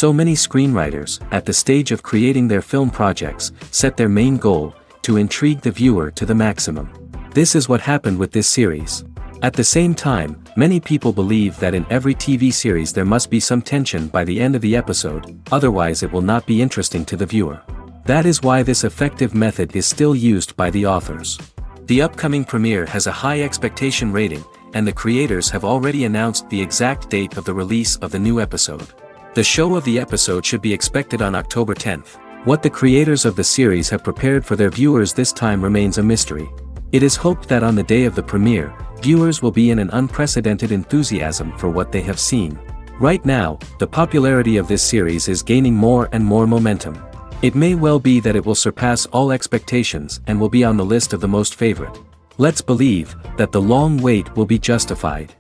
So many screenwriters, at the stage of creating their film projects, set their main goal, to intrigue the viewer to the maximum. This is what happened with this series. At the same time, many people believe that in every TV series there must be some tension by the end of the episode, otherwise it will not be interesting to the viewer. That is why this effective method is still used by the authors. The upcoming premiere has a high expectation rating, and the creators have already announced the exact date of the release of the new episode. The show of the episode should be expected on October 10th. What the creators of the series have prepared for their viewers this time remains a mystery. It is hoped that on the day of the premiere, viewers will be in an unprecedented enthusiasm for what they have seen. Right now, the popularity of this series is gaining more and more momentum. It may well be that it will surpass all expectations and will be on the list of the most favorite. Let's believe that the long wait will be justified.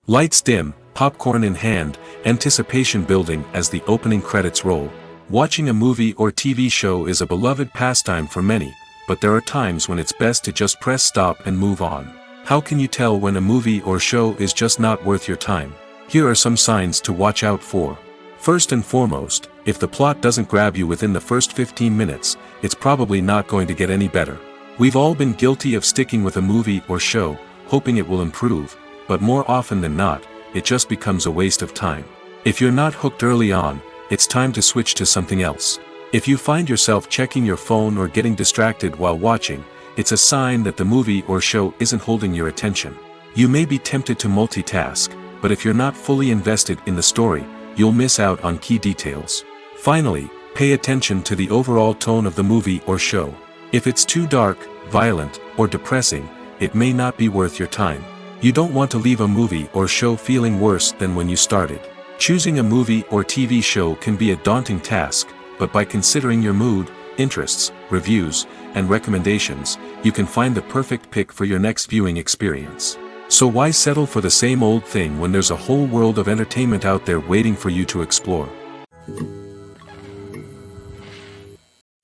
Lights dim, popcorn in hand, anticipation building as the opening credits roll. Watching a movie or TV show is a beloved pastime for many, but there are times when it's best to just press stop and move on. How can you tell when a movie or show is just not worth your time? Here are some signs to watch out for. First and foremost, if the plot doesn't grab you within the first 15 minutes, it's probably not going to get any better. We've all been guilty of sticking with a movie or show, hoping it will improve, but more often than not, it just becomes a waste of time. If you're not hooked early on, it's time to switch to something else. If you find yourself checking your phone or getting distracted while watching, it's a sign that the movie or show isn't holding your attention. You may be tempted to multitask, but if you're not fully invested in the story, you'll miss out on key details. Finally, pay attention to the overall tone of the movie or show. If it's too dark, violent, or depressing, it may not be worth your time. You don't want to leave a movie or show feeling worse than when you started. Choosing a movie or TV show can be a daunting task, but by considering your mood, interests, reviews, and recommendations, you can find the perfect pick for your next viewing experience. So why settle for the same old thing when there's a whole world of entertainment out there waiting for you to explore?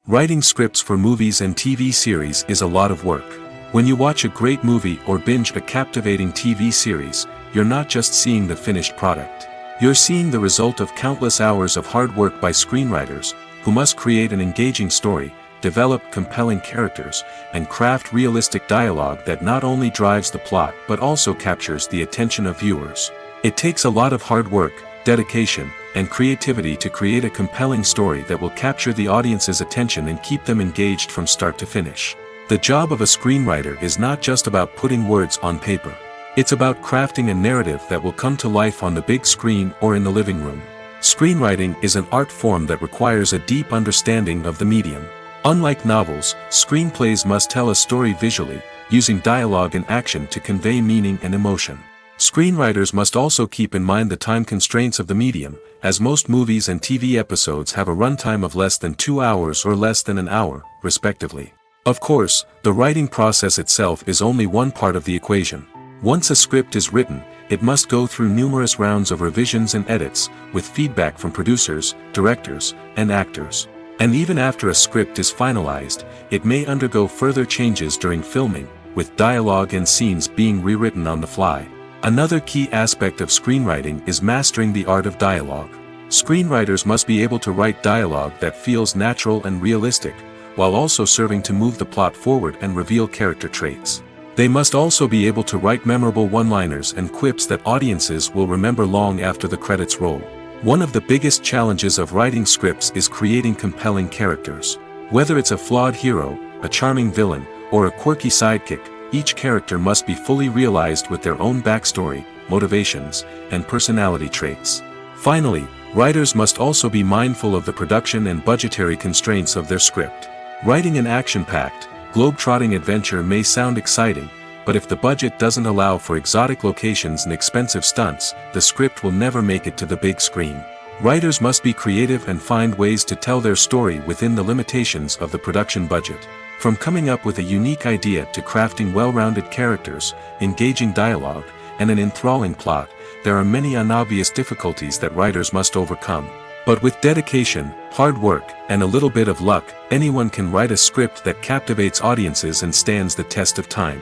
Writing scripts for movies and TV series is a lot of work. When you watch a great movie or binge a captivating TV series, you're not just seeing the finished product. You're seeing the result of countless hours of hard work by screenwriters, who must create an engaging story, develop compelling characters, and craft realistic dialogue that not only drives the plot but also captures the attention of viewers. It takes a lot of hard work, dedication, and creativity to create a compelling story that will capture the audience's attention and keep them engaged from start to finish. The job of a screenwriter is not just about putting words on paper. It's about crafting a narrative that will come to life on the big screen or in the living room. Screenwriting is an art form that requires a deep understanding of the medium. Unlike novels, screenplays must tell a story visually, using dialogue and action to convey meaning and emotion. Screenwriters must also keep in mind the time constraints of the medium, as most movies and TV episodes have a runtime of less than 2 hours or less than an hour, respectively. Of course, the writing process itself is only one part of the equation. Once a script is written, it must go through numerous rounds of revisions and edits, with feedback from producers, directors, and actors. And even after a script is finalized, it may undergo further changes during filming, with dialogue and scenes being rewritten on the fly. Another key aspect of screenwriting is mastering the art of dialogue. Screenwriters must be able to write dialogue that feels natural and realistic, while also serving to move the plot forward and reveal character traits. They must also be able to write memorable one-liners and quips that audiences will remember long after the credits roll. One of the biggest challenges of writing scripts is creating compelling characters. Whether it's a flawed hero, a charming villain, or a quirky sidekick, each character must be fully realized with their own backstory, motivations, and personality traits. Finally, writers must also be mindful of the production and budgetary constraints of their script. Writing an action-packed, globe-trotting adventure may sound exciting, but if the budget doesn't allow for exotic locations and expensive stunts, the script will never make it to the big screen. Writers must be creative and find ways to tell their story within the limitations of the production budget. From coming up with a unique idea to crafting well-rounded characters, engaging dialogue, and an enthralling plot, there are many unobvious difficulties that writers must overcome. But with dedication, hard work, and a little bit of luck, anyone can write a script that captivates audiences and stands the test of time.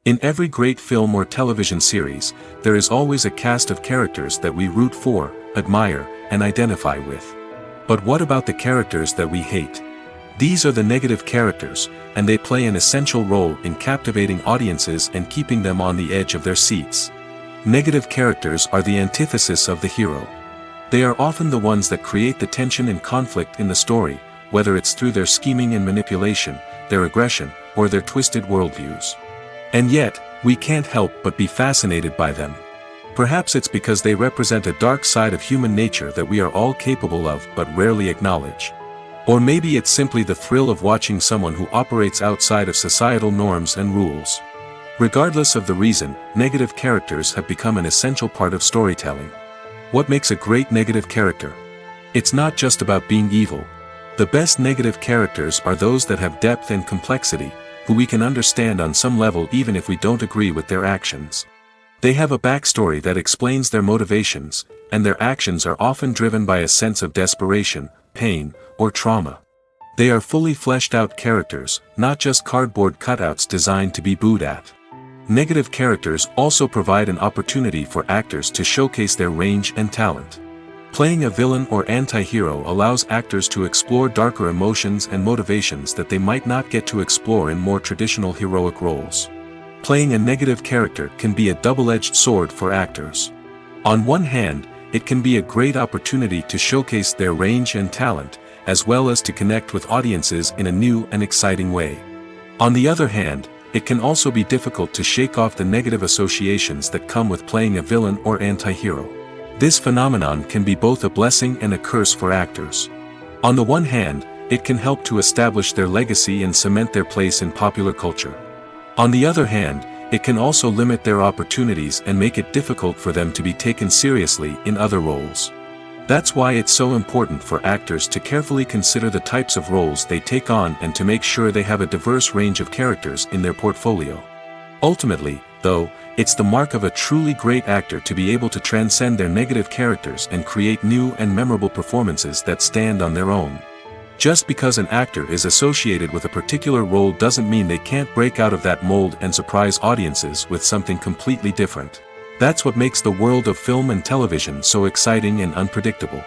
In every great film or television series, there is always a cast of characters that we root for, admire, and identify with. But what about the characters that we hate? These are the negative characters, and they play an essential role in captivating audiences and keeping them on the edge of their seats. Negative characters are the antithesis of the hero. They are often the ones that create the tension and conflict in the story, whether it's through their scheming and manipulation, their aggression, or their twisted worldviews. And yet, we can't help but be fascinated by them. Perhaps it's because they represent a dark side of human nature that we are all capable of but rarely acknowledge. Or maybe it's simply the thrill of watching someone who operates outside of societal norms and rules. Regardless of the reason, negative characters have become an essential part of storytelling. What makes a great negative character? It's not just about being evil. The best negative characters are those that have depth and complexity, who we can understand on some level even if we don't agree with their actions. They have a backstory that explains their motivations, and their actions are often driven by a sense of desperation, pain, or trauma. They are fully fleshed out characters, not just cardboard cutouts designed to be booed at. Negative characters also provide an opportunity for actors to showcase their range and talent. Playing a villain or anti-hero allows actors to explore darker emotions and motivations that they might not get to explore in more traditional heroic roles. Playing a negative character can be a double-edged sword for actors. On one hand, it can be a great opportunity to showcase their range and talent, as well as to connect with audiences in a new and exciting way. On the other hand, it can also be difficult to shake off the negative associations that come with playing a villain or anti-hero. This phenomenon can be both a blessing and a curse for actors. On the one hand, it can help to establish their legacy and cement their place in popular culture. On the other hand, it can also limit their opportunities and make it difficult for them to be taken seriously in other roles. That's why it's so important for actors to carefully consider the types of roles they take on and to make sure they have a diverse range of characters in their portfolio. Ultimately, though, it's the mark of a truly great actor to be able to transcend their negative characters and create new and memorable performances that stand on their own. Just because an actor is associated with a particular role doesn't mean they can't break out of that mold and surprise audiences with something completely different. That's what makes the world of film and television so exciting and unpredictable.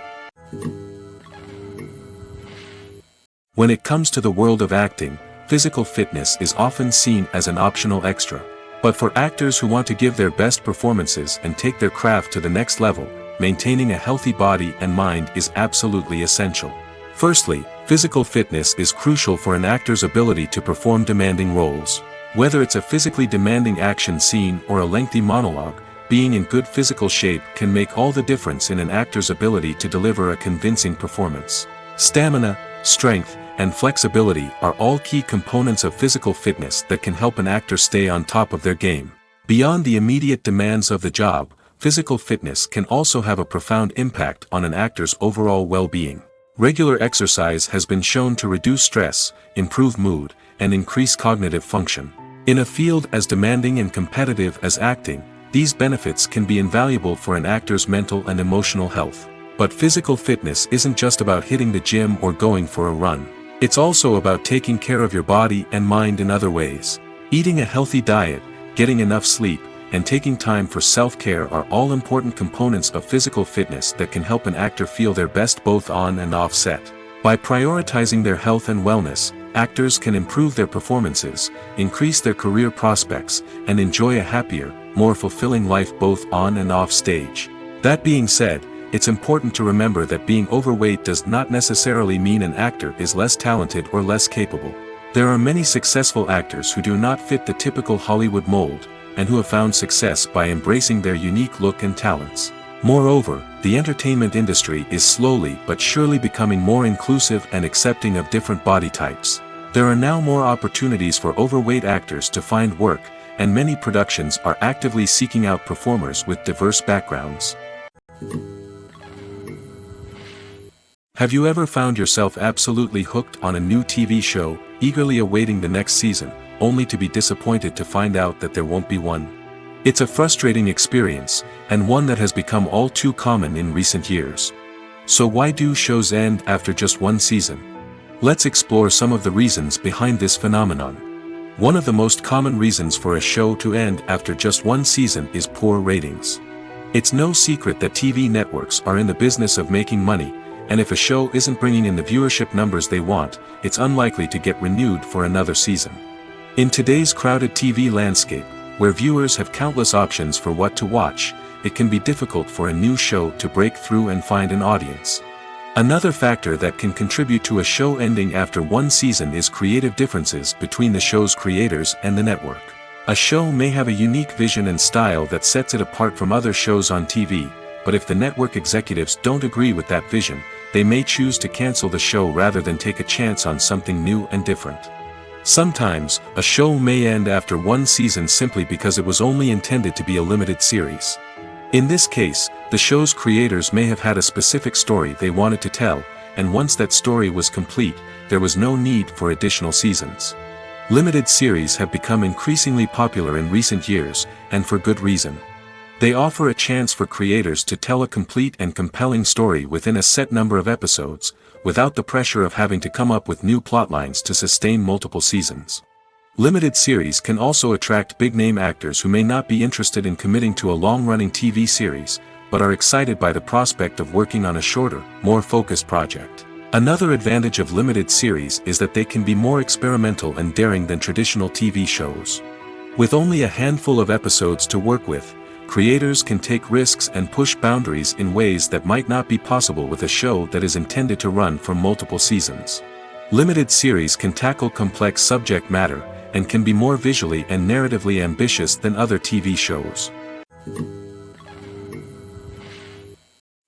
When it comes to the world of acting, physical fitness is often seen as an optional extra. But for actors who want to give their best performances and take their craft to the next level, maintaining a healthy body and mind is absolutely essential. Firstly, physical fitness is crucial for an actor's ability to perform demanding roles. Whether it's a physically demanding action scene or a lengthy monologue, being in good physical shape can make all the difference in an actor's ability to deliver a convincing performance. Stamina, strength, and flexibility are all key components of physical fitness that can help an actor stay on top of their game. Beyond the immediate demands of the job, physical fitness can also have a profound impact on an actor's overall well-being. Regular exercise has been shown to reduce stress, improve mood, and increase cognitive function. In a field as demanding and competitive as acting, these benefits can be invaluable for an actor's mental and emotional health. But physical fitness isn't just about hitting the gym or going for a run. It's also about taking care of your body and mind in other ways. Eating a healthy diet, getting enough sleep, and taking time for self-care are all important components of physical fitness that can help an actor feel their best both on and off set. By prioritizing their health and wellness, actors can improve their performances, increase their career prospects, and enjoy a happier, more fulfilling life both on and off stage. That being said, it's important to remember that being overweight does not necessarily mean an actor is less talented or less capable. There are many successful actors who do not fit the typical Hollywood mold, and who have found success by embracing their unique look and talents. Moreover, the entertainment industry is slowly but surely becoming more inclusive and accepting of different body types. There are now more opportunities for overweight actors to find work, and many productions are actively seeking out performers with diverse backgrounds. Have you ever found yourself absolutely hooked on a new TV show, eagerly awaiting the next season, only to be disappointed to find out that there won't be one? It's a frustrating experience, and one that has become all too common in recent years. So why do shows end after just one season? Let's explore some of the reasons behind this phenomenon. One of the most common reasons for a show to end after just one season is poor ratings. It's no secret that TV networks are in the business of making money, and if a show isn't bringing in the viewership numbers they want, it's unlikely to get renewed for another season. In today's crowded TV landscape, where viewers have countless options for what to watch, it can be difficult for a new show to break through and find an audience. Another factor that can contribute to a show ending after one season is creative differences between the show's creators and the network. A show may have a unique vision and style that sets it apart from other shows on TV, but if the network executives don't agree with that vision, they may choose to cancel the show rather than take a chance on something new and different. Sometimes, a show may end after one season simply because it was only intended to be a limited series. In this case, the show's creators may have had a specific story they wanted to tell, and once that story was complete, there was no need for additional seasons. Limited series have become increasingly popular in recent years, and for good reason. They offer a chance for creators to tell a complete and compelling story within a set number of episodes, without the pressure of having to come up with new plotlines to sustain multiple seasons. Limited series can also attract big-name actors who may not be interested in committing to a long-running TV series, but are excited by the prospect of working on a shorter, more focused project. Another advantage of limited series is that they can be more experimental and daring than traditional TV shows. With only a handful of episodes to work with, creators can take risks and push boundaries in ways that might not be possible with a show that is intended to run for multiple seasons. Limited series can tackle complex subject matter, and can be more visually and narratively ambitious than other TV shows.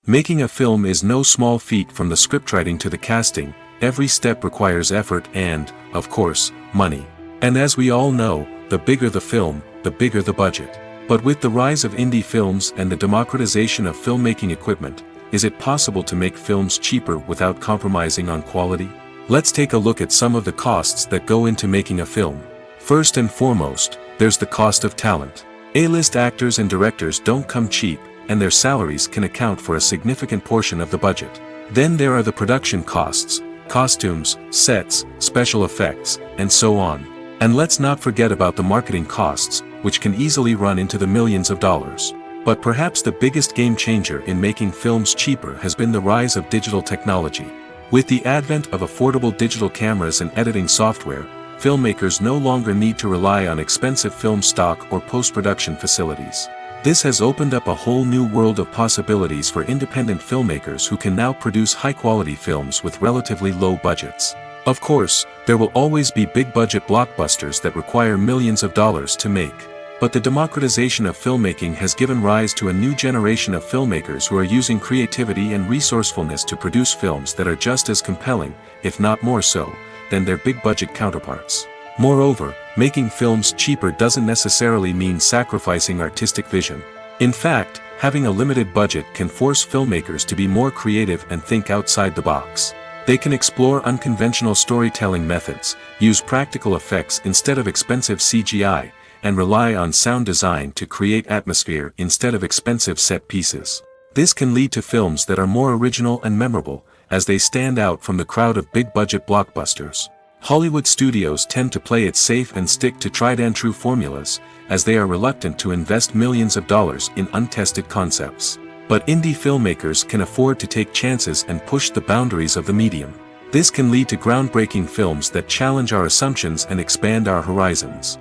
Making a film is no small feat. From the scriptwriting to the casting, every step requires effort and, of course, money. And as we all know, the bigger the film, the bigger the budget. But with the rise of indie films and the democratization of filmmaking equipment, is it possible to make films cheaper without compromising on quality? Let's take a look at some of the costs that go into making a film. First and foremost, there's the cost of talent. A-list actors and directors don't come cheap, and their salaries can account for a significant portion of the budget. Then there are the production costs, costumes, sets, special effects, and so on. And let's not forget about the marketing costs, which can easily run into the millions of dollars. But perhaps the biggest game changer in making films cheaper has been the rise of digital technology. With the advent of affordable digital cameras and editing software, filmmakers no longer need to rely on expensive film stock or post-production facilities. This has opened up a whole new world of possibilities for independent filmmakers who can now produce high-quality films with relatively low budgets. Of course, there will always be big-budget blockbusters that require millions of dollars to make. But the democratization of filmmaking has given rise to a new generation of filmmakers who are using creativity and resourcefulness to produce films that are just as compelling, if not more so, than their big-budget counterparts. Moreover, making films cheaper doesn't necessarily mean sacrificing artistic vision. In fact, having a limited budget can force filmmakers to be more creative and think outside the box. They can explore unconventional storytelling methods, use practical effects instead of expensive CGI, and rely on sound design to create atmosphere instead of expensive set pieces. This can lead to films that are more original and memorable, as they stand out from the crowd of big-budget blockbusters. Hollywood studios tend to play it safe and stick to tried-and-true formulas, as they are reluctant to invest millions of dollars in untested concepts. But indie filmmakers can afford to take chances and push the boundaries of the medium. This can lead to groundbreaking films that challenge our assumptions and expand our horizons.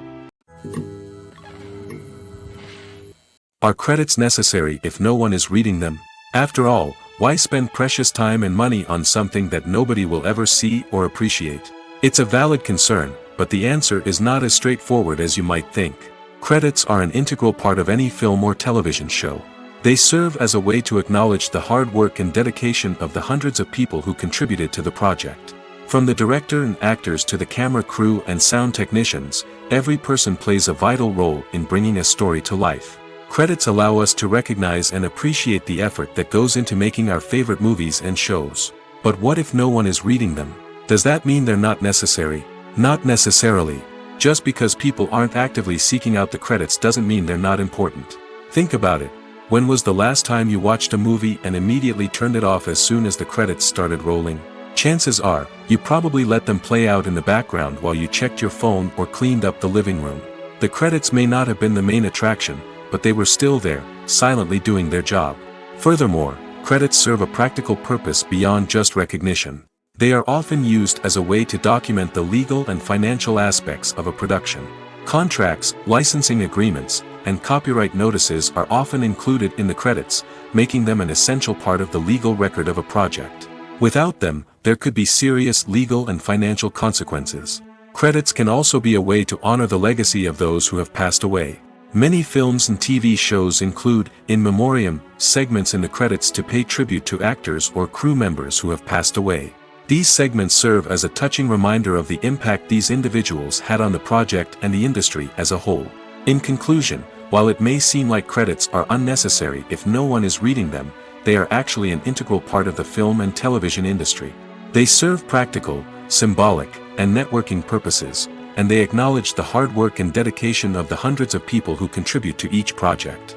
Are credits necessary if no one is reading them? After all, why spend precious time and money on something that nobody will ever see or appreciate? It's a valid concern, but the answer is not as straightforward as you might think. Credits are an integral part of any film or television show. They serve as a way to acknowledge the hard work and dedication of the hundreds of people who contributed to the project. From the director and actors to the camera crew and sound technicians, every person plays a vital role in bringing a story to life. Credits allow us to recognize and appreciate the effort that goes into making our favorite movies and shows. But what if no one is reading them? Does that mean they're not necessary? Not necessarily. Just because people aren't actively seeking out the credits doesn't mean they're not important. Think about it. When was the last time you watched a movie and immediately turned it off as soon as the credits started rolling? Chances are, you probably let them play out in the background while you checked your phone or cleaned up the living room. The credits may not have been the main attraction, but they were still there, silently doing their job. Furthermore, credits serve a practical purpose beyond just recognition. They are often used as a way to document the legal and financial aspects of a production. Contracts, licensing agreements, and copyright notices are often included in the credits, making them an essential part of the legal record of a project. Without them, there could be serious legal and financial consequences. Credits can also be a way to honor the legacy of those who have passed away. Many films and TV shows include, in memoriam, segments in the credits to pay tribute to actors or crew members who have passed away. These segments serve as a touching reminder of the impact these individuals had on the project and the industry as a whole. In conclusion, while it may seem like credits are unnecessary if no one is reading them, they are actually an integral part of the film and television industry. They serve practical, symbolic, and networking purposes, and they acknowledge the hard work and dedication of the hundreds of people who contribute to each project.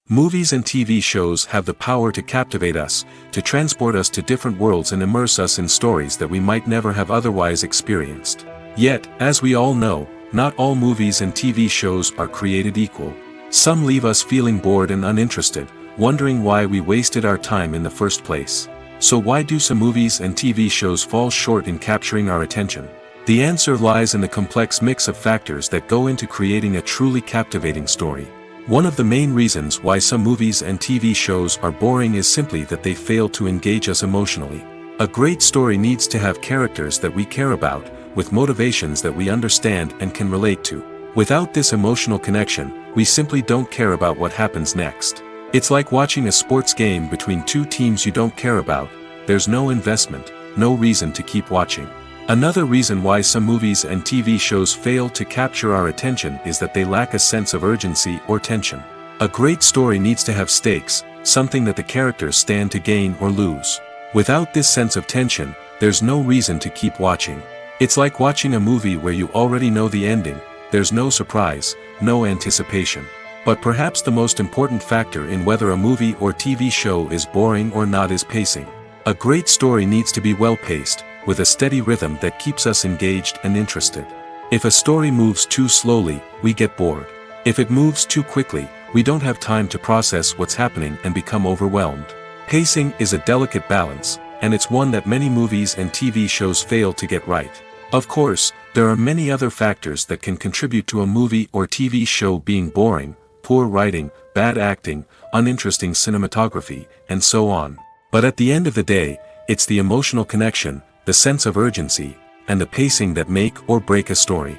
Movies and TV shows have the power to captivate us, to transport us to different worlds and immerse us in stories that we might never have otherwise experienced. Yet, as we all know, not all movies and TV shows are created equal. Some leave us feeling bored and uninterested, wondering why we wasted our time in the first place. So why do some movies and TV shows fall short in capturing our attention? The answer lies in the complex mix of factors that go into creating a truly captivating story. One of the main reasons why some movies and TV shows are boring is simply that they fail to engage us emotionally. A great story needs to have characters that we care about, with motivations that we understand and can relate to. Without this emotional connection, we simply don't care about what happens next. It's like watching a sports game between two teams you don't care about. There's no investment, no reason to keep watching. Another reason why some movies and TV shows fail to capture our attention is that they lack a sense of urgency or tension. A great story needs to have stakes, something that the characters stand to gain or lose. Without this sense of tension, there's no reason to keep watching. It's like watching a movie where you already know the ending. There's no surprise, no anticipation. But perhaps the most important factor in whether a movie or TV show is boring or not is pacing. A great story needs to be well-paced, with a steady rhythm that keeps us engaged and interested. If a story moves too slowly, we get bored. If it moves too quickly, we don't have time to process what's happening and become overwhelmed. Pacing is a delicate balance, and it's one that many movies and TV shows fail to get right. Of course, there are many other factors that can contribute to a movie or TV show being boring: poor writing, bad acting, uninteresting cinematography, and so on. But at the end of the day, it's the emotional connection, the sense of urgency, and the pacing that make or break a story.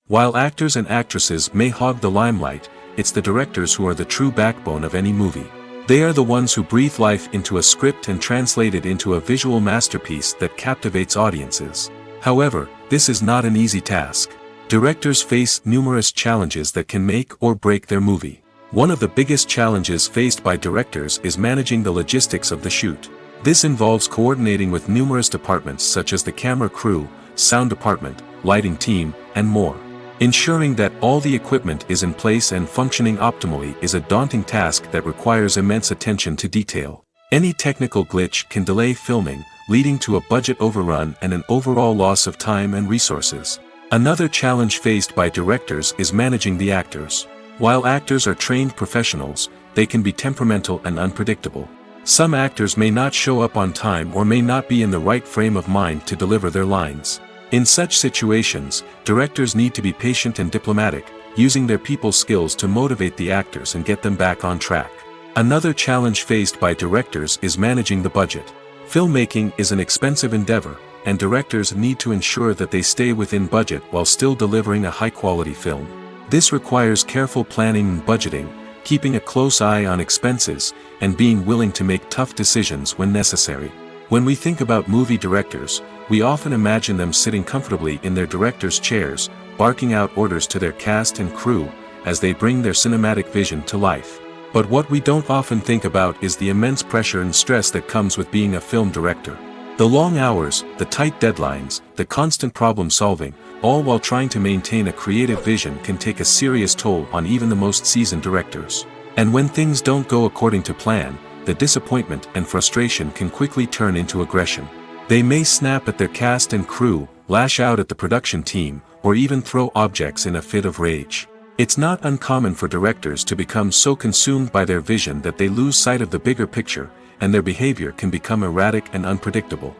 While actors and actresses may hog the limelight, it's the directors who are the true backbone of any movie. They are the ones who breathe life into a script and translate it into a visual masterpiece that captivates audiences. However, this is not an easy task. Directors face numerous challenges that can make or break their movie. One of the biggest challenges faced by directors is managing the logistics of the shoot. This involves coordinating with numerous departments such as the camera crew, sound department, lighting team, and more. Ensuring that all the equipment is in place and functioning optimally is a daunting task that requires immense attention to detail. Any technical glitch can delay filming, leading to a budget overrun and an overall loss of time and resources. Another challenge faced by directors is managing the actors. While actors are trained professionals, they can be temperamental and unpredictable. Some actors may not show up on time or may not be in the right frame of mind to deliver their lines. In such situations, directors need to be patient and diplomatic, using their people skills to motivate the actors and get them back on track. Another challenge faced by directors is managing the budget. Filmmaking is an expensive endeavor, and directors need to ensure that they stay within budget while still delivering a high-quality film. This requires careful planning and budgeting, keeping a close eye on expenses, and being willing to make tough decisions when necessary. When we think about movie directors, we often imagine them sitting comfortably in their director's chairs, barking out orders to their cast and crew, as they bring their cinematic vision to life. But what we don't often think about is the immense pressure and stress that comes with being a film director. The long hours, the tight deadlines, the constant problem solving, all while trying to maintain a creative vision can take a serious toll on even the most seasoned directors. And when things don't go according to plan, the disappointment and frustration can quickly turn into aggression. They may snap at their cast and crew, lash out at the production team, or even throw objects in a fit of rage. It's not uncommon for directors to become so consumed by their vision that they lose sight of the bigger picture, and their behavior can become erratic and unpredictable.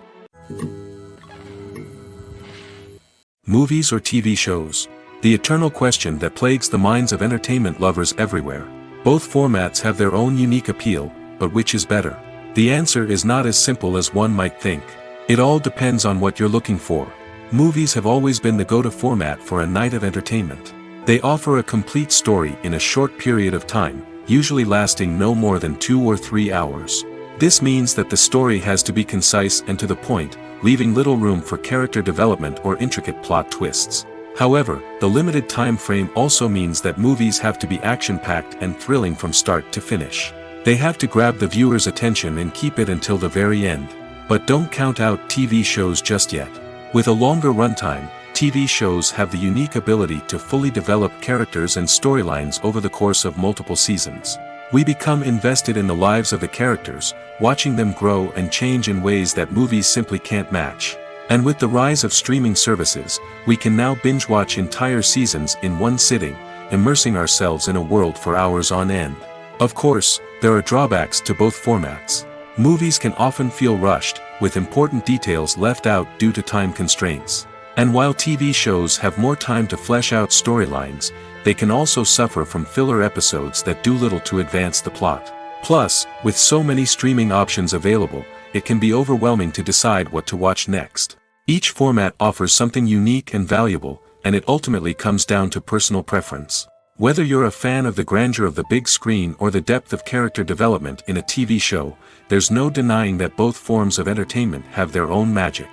Movies or TV shows? The eternal question that plagues the minds of entertainment lovers everywhere. Both formats have their own unique appeal, but which is better? The answer is not as simple as one might think. It all depends on what you're looking for. Movies have always been the go-to format for a night of entertainment. They offer a complete story in a short period of time, usually lasting no more than 2 or 3 hours. This means that the story has to be concise and to the point, leaving little room for character development or intricate plot twists. However, the limited time frame also means that movies have to be action-packed and thrilling from start to finish. They have to grab the viewer's attention and keep it until the very end. But don't count out TV shows just yet. With a longer runtime, TV shows have the unique ability to fully develop characters and storylines over the course of multiple seasons. We become invested in the lives of the characters, watching them grow and change in ways that movies simply can't match. And with the rise of streaming services, we can now binge-watch entire seasons in one sitting, immersing ourselves in a world for hours on end. Of course, there are drawbacks to both formats. Movies can often feel rushed, with important details left out due to time constraints. And while TV shows have more time to flesh out storylines, they can also suffer from filler episodes that do little to advance the plot. Plus, with so many streaming options available, it can be overwhelming to decide what to watch next. Each format offers something unique and valuable, and it ultimately comes down to personal preference. Whether you're a fan of the grandeur of the big screen or the depth of character development in a TV show, there's no denying that both forms of entertainment have their own magic.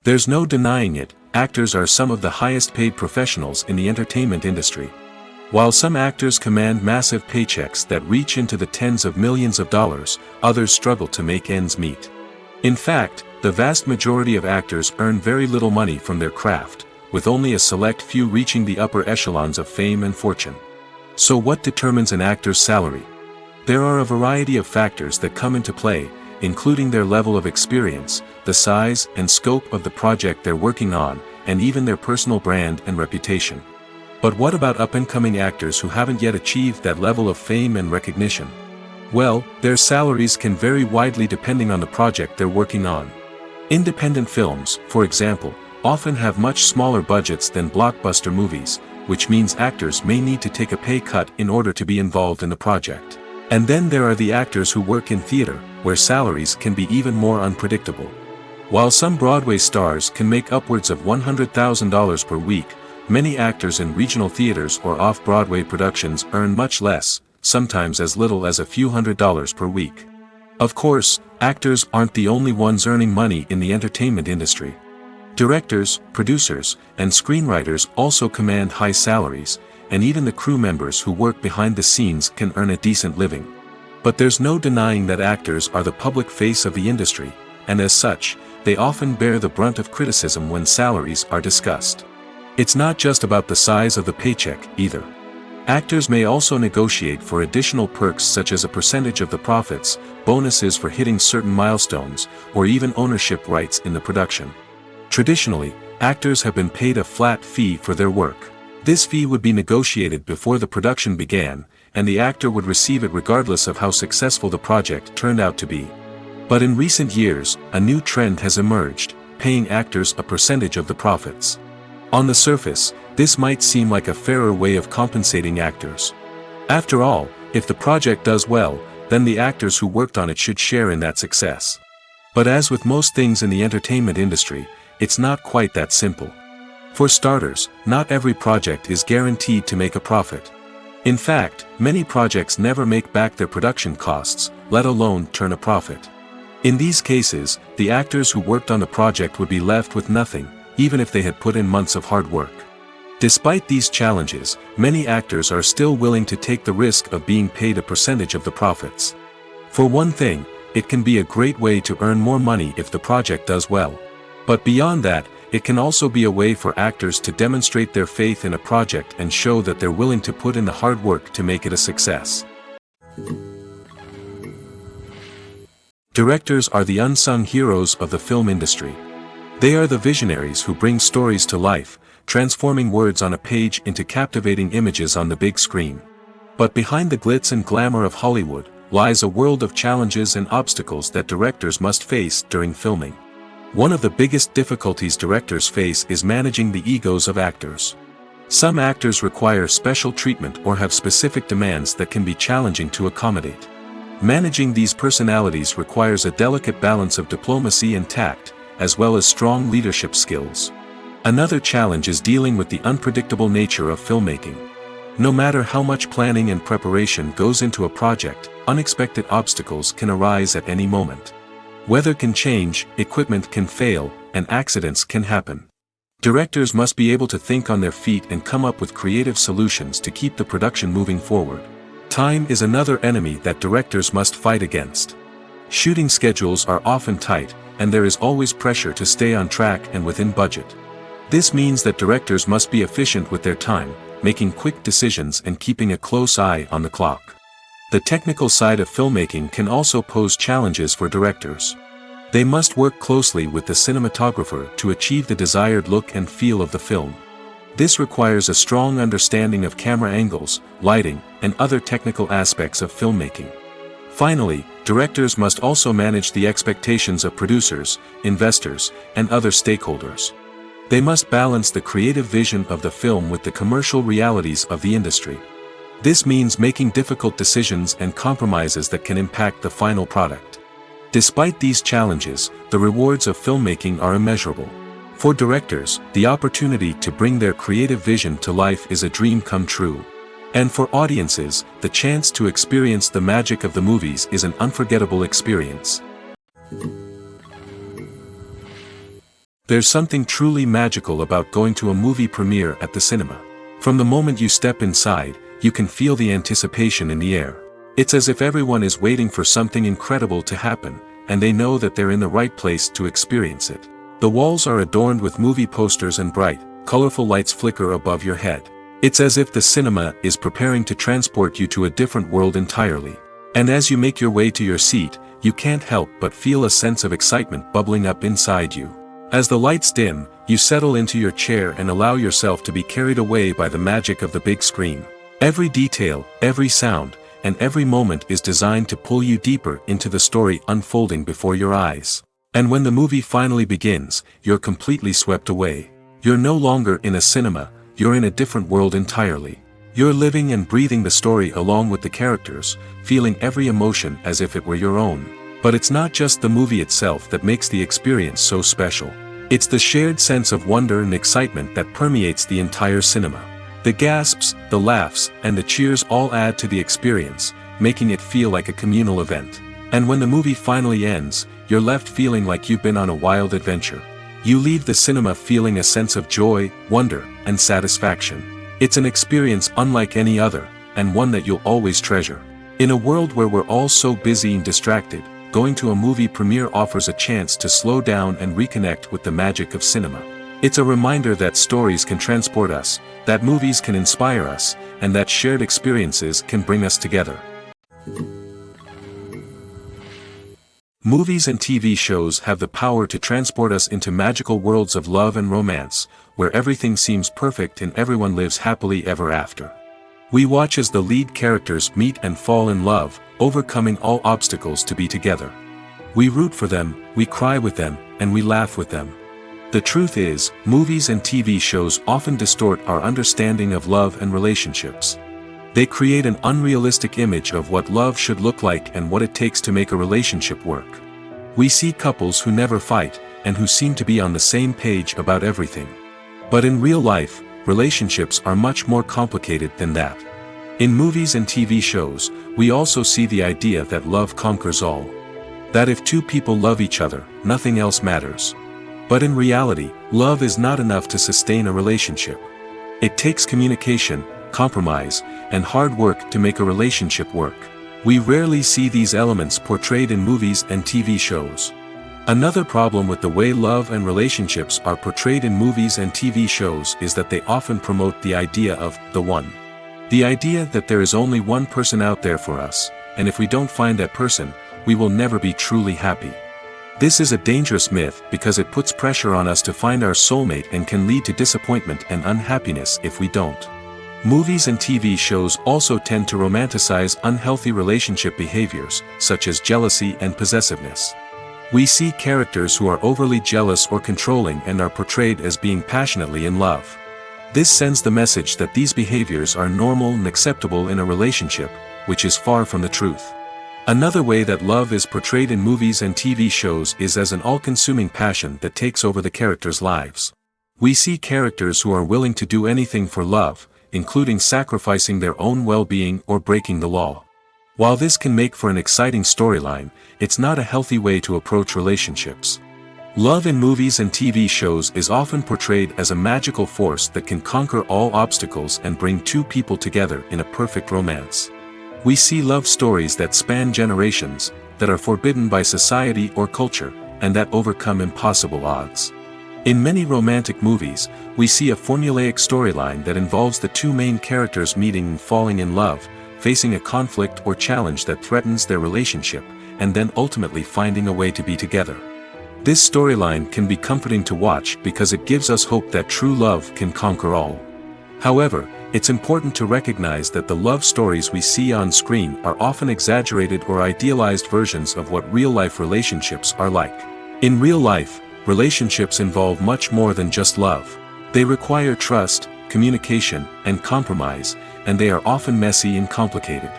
There's no denying it, actors are some of the highest paid professionals in the entertainment industry. While some actors command massive paychecks that reach into the tens of millions of dollars, others struggle to make ends meet. In fact, the vast majority of actors earn very little money from their craft, with only a select few reaching the upper echelons of fame and fortune. So what determines an actor's salary? There are a variety of factors that come into play, including their level of experience, the size and scope of the project they're working on, and even their personal brand and reputation. But what about up-and-coming actors who haven't yet achieved that level of fame and recognition? Well, their salaries can vary widely depending on the project they're working on. Independent films, for example, often have much smaller budgets than blockbuster movies, which means actors may need to take a pay cut in order to be involved in the project. And then there are the actors who work in theater, where salaries can be even more unpredictable. While some Broadway stars can make upwards of $100,000 per week, many actors in regional theaters or off-Broadway productions earn much less, sometimes as little as a few $100s per week. Of course, actors aren't the only ones earning money in the entertainment industry. Directors, producers, and screenwriters also command high salaries, and even the crew members who work behind the scenes can earn a decent living. But there's no denying that actors are the public face of the industry, and as such, they often bear the brunt of criticism when salaries are discussed. It's not just about the size of the paycheck, either. Actors may also negotiate for additional perks such as a percentage of the profits, bonuses for hitting certain milestones, or even ownership rights in the production. Traditionally, actors have been paid a flat fee for their work. This fee would be negotiated before the production began, and the actor would receive it regardless of how successful the project turned out to be. But in recent years, a new trend has emerged, paying actors a percentage of the profits. On the surface, this might seem like a fairer way of compensating actors. After all, if the project does well, then the actors who worked on it should share in that success. But as with most things in the entertainment industry, it's not quite that simple. For starters, not every project is guaranteed to make a profit. In fact, many projects never make back their production costs, let alone turn a profit. In these cases, the actors who worked on the project would be left with nothing, even if they had put in months of hard work. Despite these challenges, many actors are still willing to take the risk of being paid a percentage of the profits. For one thing, it can be a great way to earn more money if the project does well. But beyond that, it can also be a way for actors to demonstrate their faith in a project and show that they're willing to put in the hard work to make it a success. Directors are the unsung heroes of the film industry. They are the visionaries who bring stories to life, transforming words on a page into captivating images on the big screen. But behind the glitz and glamour of Hollywood lies a world of challenges and obstacles that directors must face during filming. One of the biggest difficulties directors face is managing the egos of actors. Some actors require special treatment or have specific demands that can be challenging to accommodate. Managing these personalities requires a delicate balance of diplomacy and tact, as well as strong leadership skills. Another challenge is dealing with the unpredictable nature of filmmaking. No matter how much planning and preparation goes into a project, unexpected obstacles can arise at any moment. Weather can change, equipment can fail, and accidents can happen. Directors must be able to think on their feet and come up with creative solutions to keep the production moving forward. Time is another enemy that directors must fight against. Shooting schedules are often tight, and there is always pressure to stay on track and within budget. This means that directors must be efficient with their time, making quick decisions and keeping a close eye on the clock. The technical side of filmmaking can also pose challenges for directors. They must work closely with the cinematographer to achieve the desired look and feel of the film. This requires a strong understanding of camera angles, lighting, and other technical aspects of filmmaking. Finally, directors must also manage the expectations of producers, investors, and other stakeholders. They must balance the creative vision of the film with the commercial realities of the industry. This means making difficult decisions and compromises that can impact the final product. Despite these challenges, the rewards of filmmaking are immeasurable. For directors, the opportunity to bring their creative vision to life is a dream come true. And for audiences, the chance to experience the magic of the movies is an unforgettable experience. There's something truly magical about going to a movie premiere at the cinema. From the moment you step inside, you can feel the anticipation in the air. It's as if everyone is waiting for something incredible to happen, and they know that they're in the right place to experience it. The walls are adorned with movie posters and bright, colorful lights flicker above your head. It's as if the cinema is preparing to transport you to a different world entirely. And as you make your way to your seat, you can't help but feel a sense of excitement bubbling up inside you. As the lights dim, you settle into your chair and allow yourself to be carried away by the magic of the big screen. Every detail, every sound, and every moment is designed to pull you deeper into the story unfolding before your eyes. And when the movie finally begins, you're completely swept away. You're no longer in a cinema, you're in a different world entirely. You're living and breathing the story along with the characters, feeling every emotion as if it were your own. But it's not just the movie itself that makes the experience so special. It's the shared sense of wonder and excitement that permeates the entire cinema. The gasps, the laughs, and the cheers all add to the experience, making it feel like a communal event. And when the movie finally ends, you're left feeling like you've been on a wild adventure. You leave the cinema feeling a sense of joy, wonder, and satisfaction. It's an experience unlike any other, and one that you'll always treasure. In a world where we're all so busy and distracted, going to a movie premiere offers a chance to slow down and reconnect with the magic of cinema. It's a reminder that stories can transport us, that movies can inspire us, and that shared experiences can bring us together. Movies and TV shows have the power to transport us into magical worlds of love and romance, where everything seems perfect and everyone lives happily ever after. We watch as the lead characters meet and fall in love, overcoming all obstacles to be together. We root for them, we cry with them, and we laugh with them. The truth is, movies and TV shows often distort our understanding of love and relationships. They create an unrealistic image of what love should look like and what it takes to make a relationship work. We see couples who never fight, and who seem to be on the same page about everything. But in real life, relationships are much more complicated than that. In movies and TV shows, we also see the idea that love conquers all. That if two people love each other, nothing else matters. But in reality, love is not enough to sustain a relationship. It takes communication, compromise, and hard work to make a relationship work. We rarely see these elements portrayed in movies and TV shows. Another problem with the way love and relationships are portrayed in movies and TV shows is that they often promote the idea of the one. The idea that there is only one person out there for us, and if we don't find that person, we will never be truly happy. This is a dangerous myth because it puts pressure on us to find our soulmate and can lead to disappointment and unhappiness if we don't. Movies and TV shows also tend to romanticize unhealthy relationship behaviors, such as jealousy and possessiveness. We see characters who are overly jealous or controlling and are portrayed as being passionately in love. This sends the message that these behaviors are normal and acceptable in a relationship, which is far from the truth. Another way that love is portrayed in movies and TV shows is as an all-consuming passion that takes over the characters' lives. We see characters who are willing to do anything for love, including sacrificing their own well-being or breaking the law. While this can make for an exciting storyline, it's not a healthy way to approach relationships. Love in movies and TV shows is often portrayed as a magical force that can conquer all obstacles and bring two people together in a perfect romance. We see love stories that span generations, that are forbidden by society or culture, and that overcome impossible odds. In many romantic movies, we see a formulaic storyline that involves the two main characters meeting and falling in love, facing a conflict or challenge that threatens their relationship, and then ultimately finding a way to be together. This storyline can be comforting to watch because it gives us hope that true love can conquer all. However, it's important to recognize that the love stories we see on screen are often exaggerated or idealized versions of what real-life relationships are like. In real life, relationships involve much more than just love. They require trust, communication, and compromise, and they are often messy and complicated.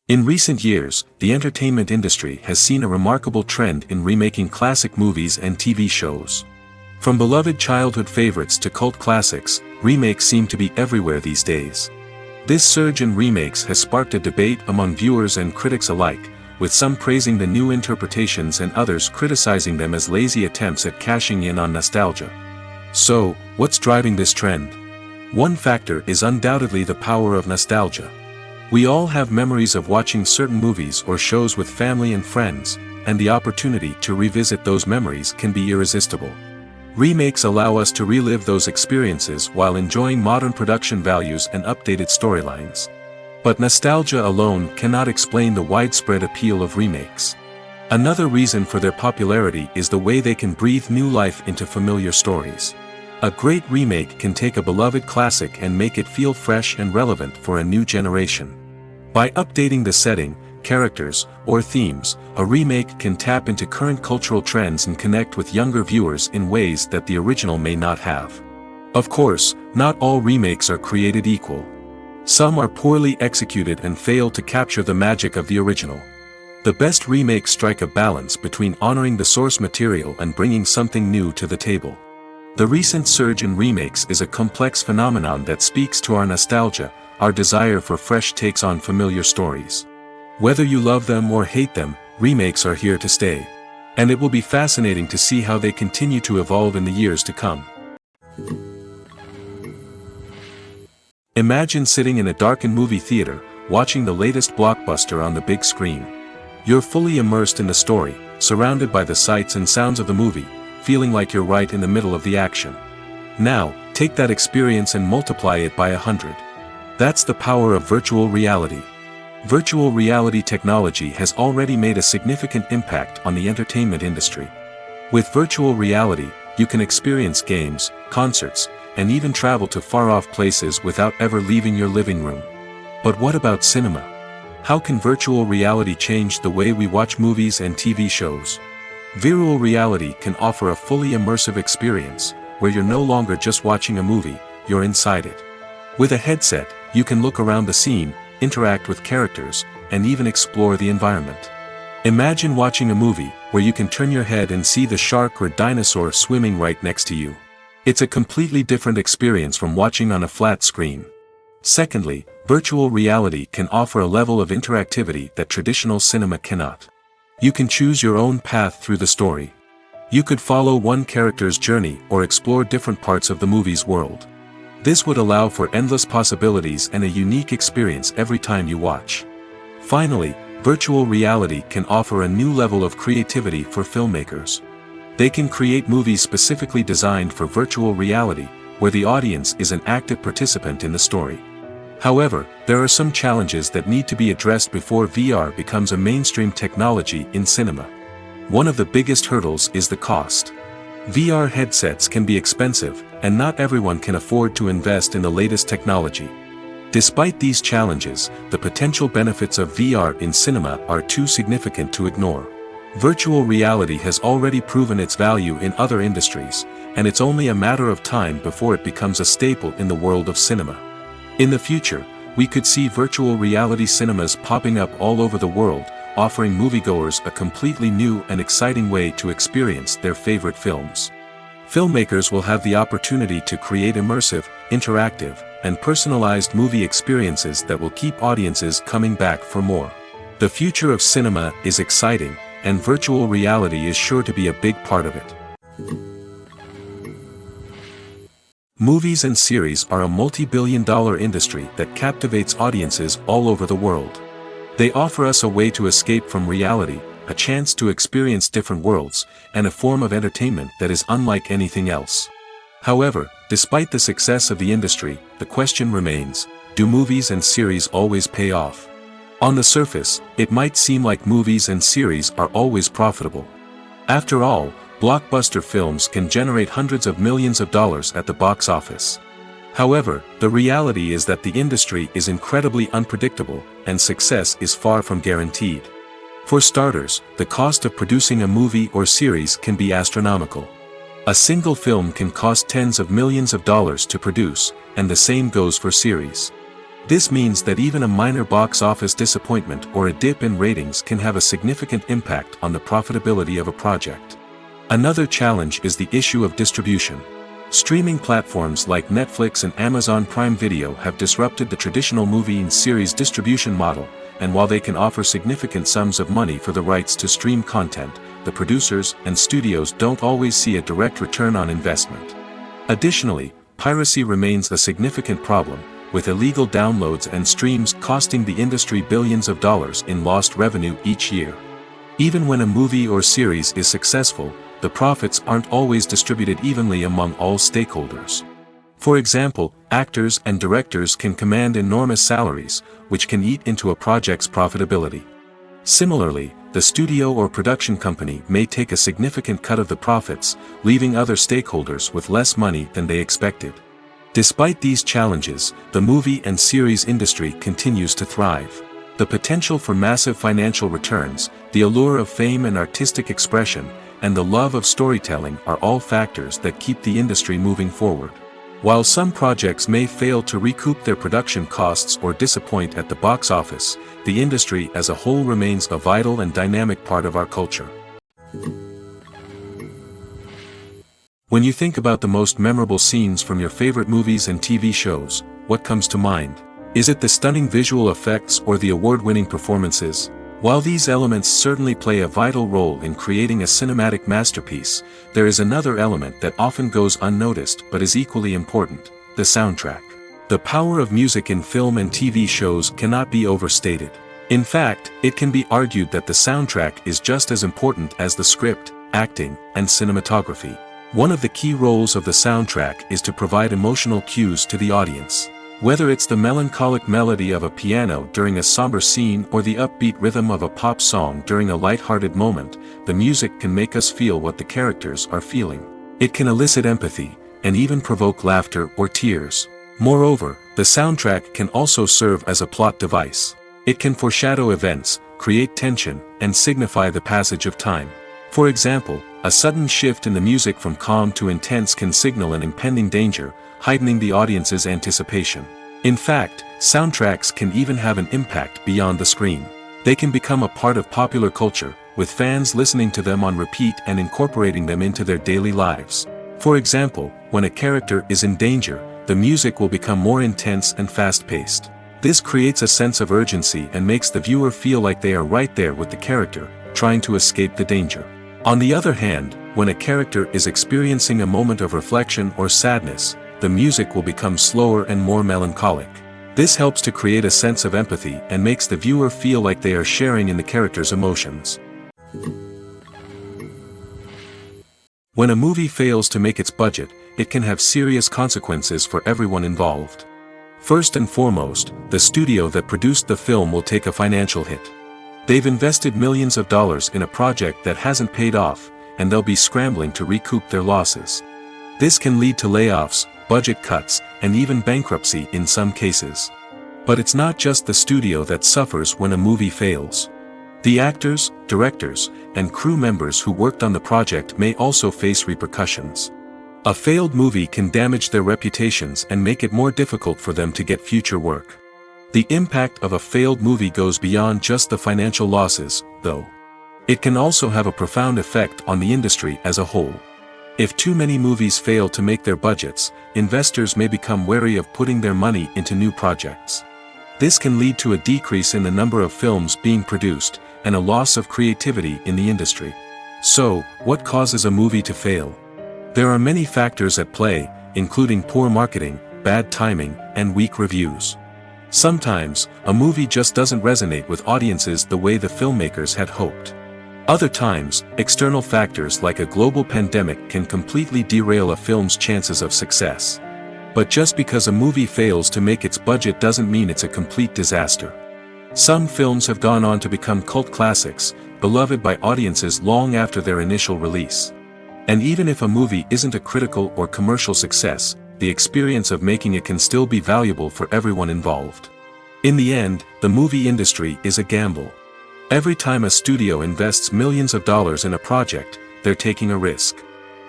In recent years, the entertainment industry has seen a remarkable trend in remaking classic movies and TV shows. From beloved childhood favorites to cult classics, remakes seem to be everywhere these days. This surge in remakes has sparked a debate among viewers and critics alike, with some praising the new interpretations and others criticizing them as lazy attempts at cashing in on nostalgia. So, what's driving this trend? One factor is undoubtedly the power of nostalgia. We all have memories of watching certain movies or shows with family and friends, and the opportunity to revisit those memories can be irresistible. Remakes allow us to relive those experiences while enjoying modern production values and updated storylines. But nostalgia alone cannot explain the widespread appeal of remakes. Another reason for their popularity is the way they can breathe new life into familiar stories. A great remake can take a beloved classic and make it feel fresh and relevant for a new generation. By updating the setting, characters, or themes, a remake can tap into current cultural trends and connect with younger viewers in ways that the original may not have. Of course, not all remakes are created equal. Some are poorly executed and fail to capture the magic of the original. The best remakes strike a balance between honoring the source material and bringing something new to the table. The recent surge in remakes is a complex phenomenon that speaks to our nostalgia, our desire for fresh takes on familiar stories. Whether you love them or hate them, remakes are here to stay. And it will be fascinating to see how they continue to evolve in the years to come. Imagine sitting in a darkened movie theater, watching the latest blockbuster on the big screen. You're fully immersed in the story, surrounded by the sights and sounds of the movie, feeling like you're right in the middle of the action. Now, take that experience and multiply it by 100. That's the power of virtual reality. Virtual reality technology has already made a significant impact on the entertainment industry. With virtual reality, you can experience games, concerts, and even travel to far-off places without ever leaving your living room. But what about cinema? How can virtual reality change the way we watch movies and TV shows? Virtual reality can offer a fully immersive experience, where you're no longer just watching a movie, you're inside it. With a headset, you can look around the scene, interact with characters, and even explore the environment. Imagine watching a movie where you can turn your head and see the shark or dinosaur swimming right next to you. It's a completely different experience from watching on a flat screen. Secondly, virtual reality can offer a level of interactivity that traditional cinema cannot. You can choose your own path through the story. You could follow one character's journey or explore different parts of the movie's world. This would allow for endless possibilities and a unique experience every time you watch. Finally, Virtual reality can offer a new level of creativity for filmmakers. They can create movies specifically designed for virtual reality, where the audience is an active participant in the story. However, there are some challenges that need to be addressed before VR becomes a mainstream technology in cinema. One of the biggest hurdles is the cost. VR headsets can be expensive, and not everyone can afford to invest in the latest technology. Despite these challenges, the potential benefits of VR in cinema are too significant to ignore. Virtual reality has already proven its value in other industries, and it's only a matter of time before it becomes a staple in the world of cinema. In the future, we could see virtual reality cinemas popping up all over the world, offering moviegoers a completely new and exciting way to experience their favorite films. Filmmakers will have the opportunity to create immersive, interactive, and personalized movie experiences that will keep audiences coming back for more. The future of cinema is exciting, and virtual reality is sure to be a big part of it. Movies and series are a multi-billion-dollar industry that captivates audiences all over the world. They offer us a way to escape from reality, a chance to experience different worlds, and a form of entertainment that is unlike anything else. However, despite the success of the industry, the question remains, do movies and series always pay off? On the surface, it might seem like movies and series are always profitable. After all, blockbuster films can generate hundreds of millions of dollars at the box office. However, the reality is that the industry is incredibly unpredictable, and success is far from guaranteed. For starters, the cost of producing a movie or series can be astronomical. A single film can cost tens of millions of dollars to produce, and the same goes for series. This means that even a minor box office disappointment or a dip in ratings can have a significant impact on the profitability of a project. Another challenge is the issue of distribution. Streaming platforms like Netflix and Amazon Prime Video have disrupted the traditional movie and series distribution model, and while they can offer significant sums of money for the rights to stream content, the producers and studios don't always see a direct return on investment. Additionally, piracy remains a significant problem, with illegal downloads and streams costing the industry billions of dollars in lost revenue each year. Even when a movie or series is successful, the profits aren't always distributed evenly among all stakeholders. For example, actors and directors can command enormous salaries, which can eat into a project's profitability. Similarly, the studio or production company may take a significant cut of the profits, leaving other stakeholders with less money than they expected. Despite these challenges, the movie and series industry continues to thrive. The potential for massive financial returns, the allure of fame and artistic expression, and the love of storytelling are all factors that keep the industry moving forward. While some projects may fail to recoup their production costs or disappoint at the box office, the industry as a whole remains a vital and dynamic part of our culture. When you think about the most memorable scenes from your favorite movies and TV shows, what comes to mind? Is it the stunning visual effects or the award-winning performances? While these elements certainly play a vital role in creating a cinematic masterpiece, there is another element that often goes unnoticed but is equally important: the soundtrack. The power of music in film and TV shows cannot be overstated. In fact, it can be argued that the soundtrack is just as important as the script, acting, and cinematography. One of the key roles of the soundtrack is to provide emotional cues to the audience. Whether it's the melancholic melody of a piano during a somber scene or the upbeat rhythm of a pop song during a light-hearted moment, the music can make us feel what the characters are feeling. It can elicit empathy, and even provoke laughter or tears. Moreover, the soundtrack can also serve as a plot device. It can foreshadow events, create tension, and signify the passage of time. For example, a sudden shift in the music from calm to intense can signal an impending danger, heightening the audience's anticipation. In fact, soundtracks can even have an impact beyond the screen. They can become a part of popular culture, with fans listening to them on repeat and incorporating them into their daily lives. For example, when a character is in danger, the music will become more intense and fast-paced. This creates a sense of urgency and makes the viewer feel like they are right there with the character, trying to escape the danger. On the other hand, when a character is experiencing a moment of reflection or sadness, the music will become slower and more melancholic. This helps to create a sense of empathy and makes the viewer feel like they are sharing in the character's emotions. When a movie fails to make its budget, it can have serious consequences for everyone involved. First and foremost, the studio that produced the film will take a financial hit. They've invested millions of dollars in a project that hasn't paid off, and they'll be scrambling to recoup their losses. This can lead to layoffs, budget cuts, and even bankruptcy in some cases. But it's not just the studio that suffers when a movie fails. The actors, directors, and crew members who worked on the project may also face repercussions. A failed movie can damage their reputations and make it more difficult for them to get future work. The impact of a failed movie goes beyond just the financial losses, though. It can also have a profound effect on the industry as a whole. If too many movies fail to make their budgets, investors may become wary of putting their money into new projects. This can lead to a decrease in the number of films being produced, and a loss of creativity in the industry. So, what causes a movie to fail? There are many factors at play, including poor marketing, bad timing, and weak reviews. Sometimes, a movie just doesn't resonate with audiences the way the filmmakers had hoped. Other times, external factors like a global pandemic can completely derail a film's chances of success. But just because a movie fails to make its budget doesn't mean it's a complete disaster. Some films have gone on to become cult classics, beloved by audiences long after their initial release. And even if a movie isn't a critical or commercial success, the experience of making it can still be valuable for everyone involved. In the end, the movie industry is a gamble. Every time a studio invests millions of dollars in a project, they're taking a risk.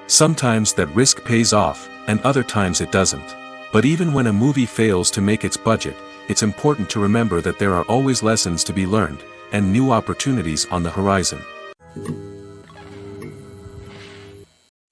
Sometimes that risk pays off, and other times it doesn't. But even when a movie fails to make its budget, it's important to remember that there are always lessons to be learned, and new opportunities on the horizon.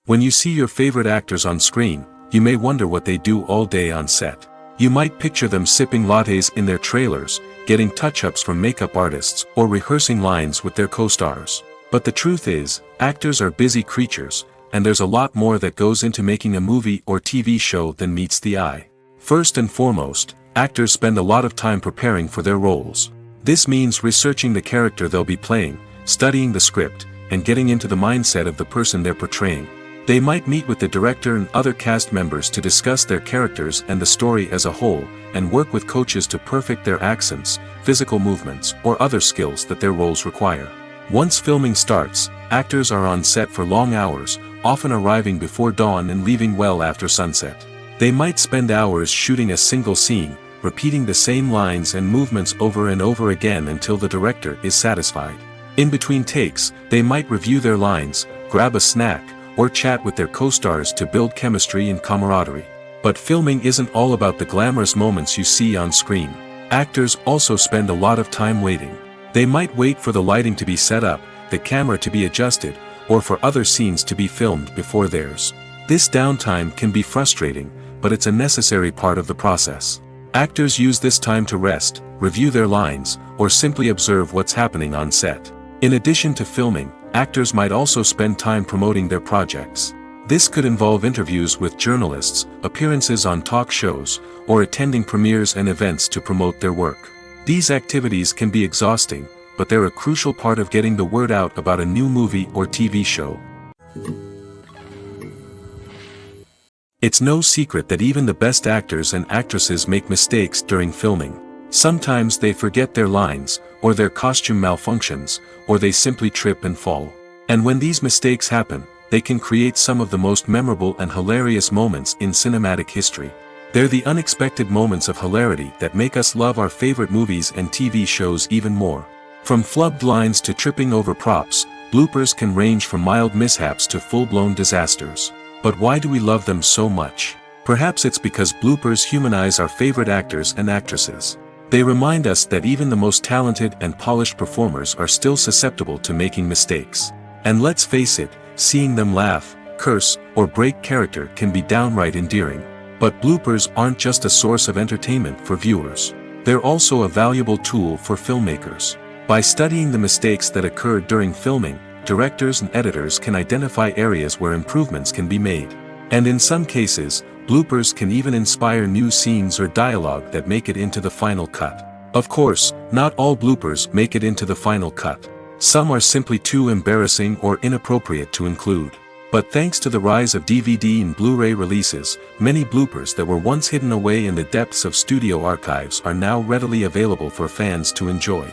When you see your favorite actors on screen, you may wonder what they do all day on set. You might picture them sipping lattes in their trailers, getting touch-ups from makeup artists, or rehearsing lines with their co-stars. But the truth is, actors are busy creatures, and there's a lot more that goes into making a movie or TV show than meets the eye. First and foremost, actors spend a lot of time preparing for their roles. This means researching the character they'll be playing, studying the script, and getting into the mindset of the person they're portraying. They might meet with the director and other cast members to discuss their characters and the story as a whole, and work with coaches to perfect their accents, physical movements, or other skills that their roles require. Once filming starts, actors are on set for long hours, often arriving before dawn and leaving well after sunset. They might spend hours shooting a single scene, repeating the same lines and movements over and over again until the director is satisfied. In between takes, they might review their lines, grab a snack, or chat with their co-stars to build chemistry and camaraderie. But filming isn't all about the glamorous moments you see on screen. Actors also spend a lot of time waiting. They might wait for the lighting to be set up, the camera to be adjusted, or for other scenes to be filmed before theirs. This downtime can be frustrating, but it's a necessary part of the process. Actors use this time to rest, review their lines, or simply observe what's happening on set. In addition to filming, actors might also spend time promoting their projects. This could involve interviews with journalists, appearances on talk shows, or attending premieres and events to promote their work. These activities can be exhausting, but they're a crucial part of getting the word out about a new movie or TV show. It's no secret that even the best actors and actresses make mistakes during filming. Sometimes they forget their lines, or their costume malfunctions, or they simply trip and fall. And when these mistakes happen, they can create some of the most memorable and hilarious moments in cinematic history. They're the unexpected moments of hilarity that make us love our favorite movies and TV shows even more. From flubbed lines to tripping over props, bloopers can range from mild mishaps to full-blown disasters. But why do we love them so much? Perhaps it's because bloopers humanize our favorite actors and actresses. They remind us that even the most talented and polished performers are still susceptible to making mistakes. And let's face it, seeing them laugh, curse, or break character can be downright endearing. But bloopers aren't just a source of entertainment for viewers. They're also a valuable tool for filmmakers. By studying the mistakes that occurred during filming, directors and editors can identify areas where improvements can be made. And in some cases, Bloopers can even inspire new scenes or dialogue that make it into the final cut. Of course, not all bloopers make it into the final cut. Some are simply too embarrassing or inappropriate to include. But thanks to the rise of DVD and Blu-ray releases, many bloopers that were once hidden away in the depths of studio archives are now readily available for fans to enjoy.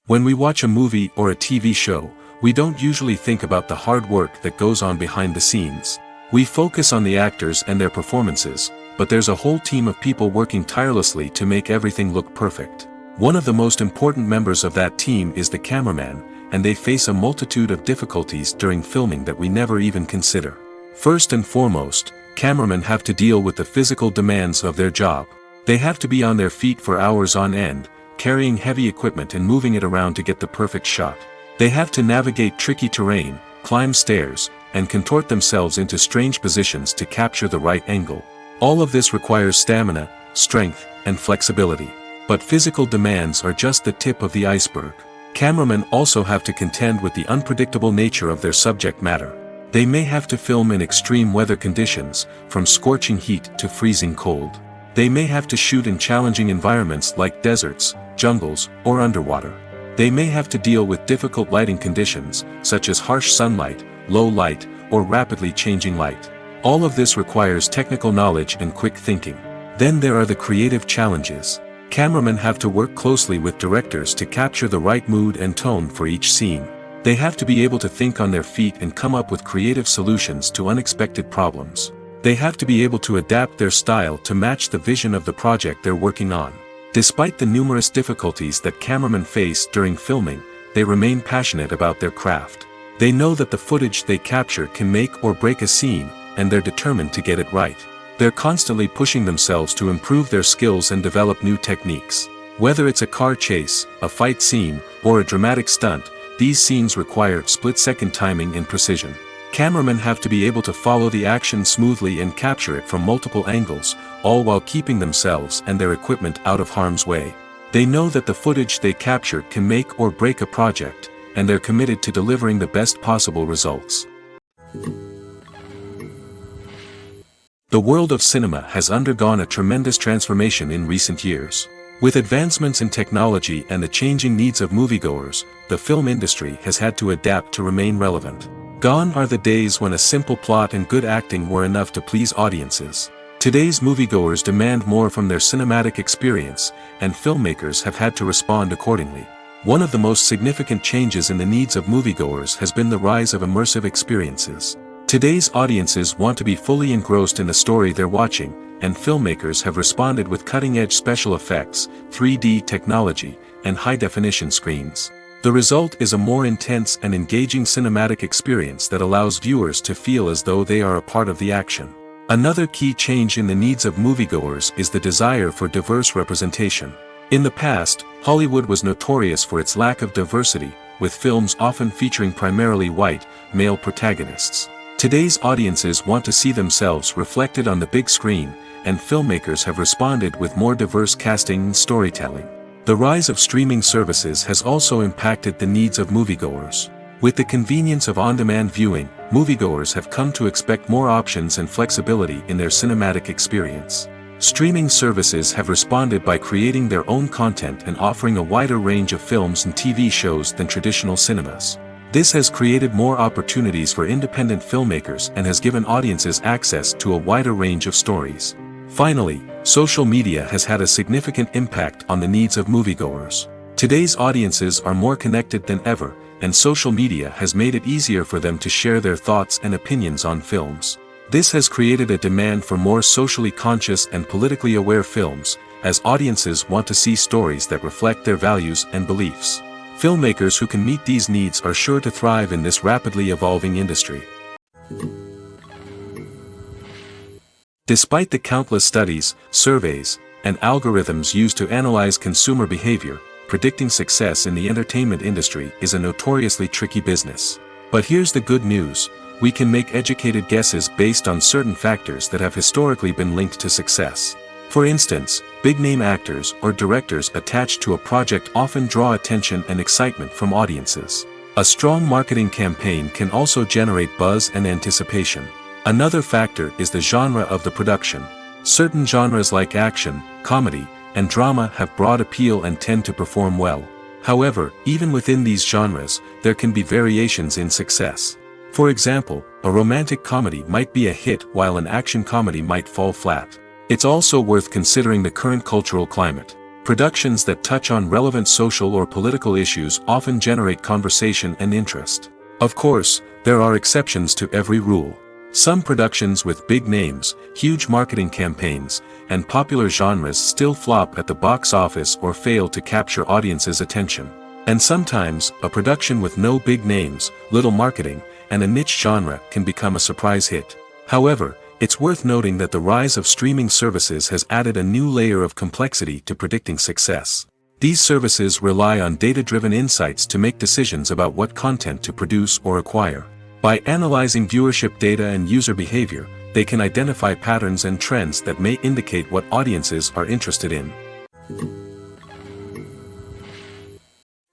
When we watch a movie or a TV show, we don't usually think about the hard work that goes on behind the scenes. We focus on the actors and their performances, but there's a whole team of people working tirelessly to make everything look perfect. One of the most important members of that team is the cameraman, and they face a multitude of difficulties during filming that we never even consider. First and foremost, cameramen have to deal with the physical demands of their job. They have to be on their feet for hours on end, carrying heavy equipment and moving it around to get the perfect shot. They have to navigate tricky terrain, climb stairs, and contort themselves into strange positions to capture the right angle. All of this requires stamina, strength, and flexibility. But physical demands are just the tip of the iceberg. Cameramen also have to contend with the unpredictable nature of their subject matter. They may have to film in extreme weather conditions, from scorching heat to freezing cold. They may have to shoot in challenging environments like deserts, jungles, or underwater. They may have to deal with difficult lighting conditions, such as harsh sunlight, low light, or rapidly changing light. All of this requires technical knowledge and quick thinking. Then there are the creative challenges. Cameramen have to work closely with directors to capture the right mood and tone for each scene. They have to be able to think on their feet and come up with creative solutions to unexpected problems. They have to be able to adapt their style to match the vision of the project they're working on. Despite the numerous difficulties that cameramen face during filming, they remain passionate about their craft. They know that the footage they capture can make or break a scene, and they're determined to get it right. They're constantly pushing themselves to improve their skills and develop new techniques. Whether it's a car chase, a fight scene, or a dramatic stunt, these scenes require split-second timing and precision. Cameramen have to be able to follow the action smoothly and capture it from multiple angles, all while keeping themselves and their equipment out of harm's way. They know that the footage they capture can make or break a project, and they're committed to delivering the best possible results. The world of cinema has undergone a tremendous transformation in recent years. With advancements in technology and the changing needs of moviegoers, the film industry has had to adapt to remain relevant. Gone are the days when a simple plot and good acting were enough to please audiences. Today's moviegoers demand more from their cinematic experience, and filmmakers have had to respond accordingly. One of the most significant changes in the needs of moviegoers has been the rise of immersive experiences. Today's audiences want to be fully engrossed in the story they're watching, and filmmakers have responded with cutting-edge special effects, 3D technology, and high-definition screens. The result is a more intense and engaging cinematic experience that allows viewers to feel as though they are a part of the action. Another key change in the needs of moviegoers is the desire for diverse representation. In the past, Hollywood was notorious for its lack of diversity, with films often featuring primarily white, male protagonists. Today's audiences want to see themselves reflected on the big screen, and filmmakers have responded with more diverse casting and storytelling. The rise of streaming services has also impacted the needs of moviegoers. With the convenience of on-demand viewing, moviegoers have come to expect more options and flexibility in their cinematic experience. Streaming services have responded by creating their own content and offering a wider range of films and TV shows than traditional cinemas. This has created more opportunities for independent filmmakers and has given audiences access to a wider range of stories. Finally, social media has had a significant impact on the needs of moviegoers. Today's audiences are more connected than ever, and social media has made it easier for them to share their thoughts and opinions on films. This has created a demand for more socially conscious and politically aware films, as audiences want to see stories that reflect their values and beliefs. Filmmakers who can meet these needs are sure to thrive in this rapidly evolving industry. Despite the countless studies, surveys, and algorithms used to analyze consumer behavior, predicting success in the entertainment industry is a notoriously tricky business. But here's the good news: we can make educated guesses based on certain factors that have historically been linked to success. For instance, big-name actors or directors attached to a project often draw attention and excitement from audiences. A strong marketing campaign can also generate buzz and anticipation. Another factor is the genre of the production. Certain genres like action, comedy, and drama have broad appeal and tend to perform well. However, even within these genres, there can be variations in success. For example, a romantic comedy might be a hit while an action comedy might fall flat. It's also worth considering the current cultural climate. Productions that touch on relevant social or political issues often generate conversation and interest. Of course, there are exceptions to every rule. Some productions with big names, huge marketing campaigns, and popular genres still flop at the box office or fail to capture audiences' attention. And sometimes, a production with no big names, little marketing, and a niche genre can become a surprise hit. However, it's worth noting that the rise of streaming services has added a new layer of complexity to predicting success. These services rely on data-driven insights to make decisions about what content to produce or acquire. By analyzing viewership data and user behavior, they can identify patterns and trends that may indicate what audiences are interested in.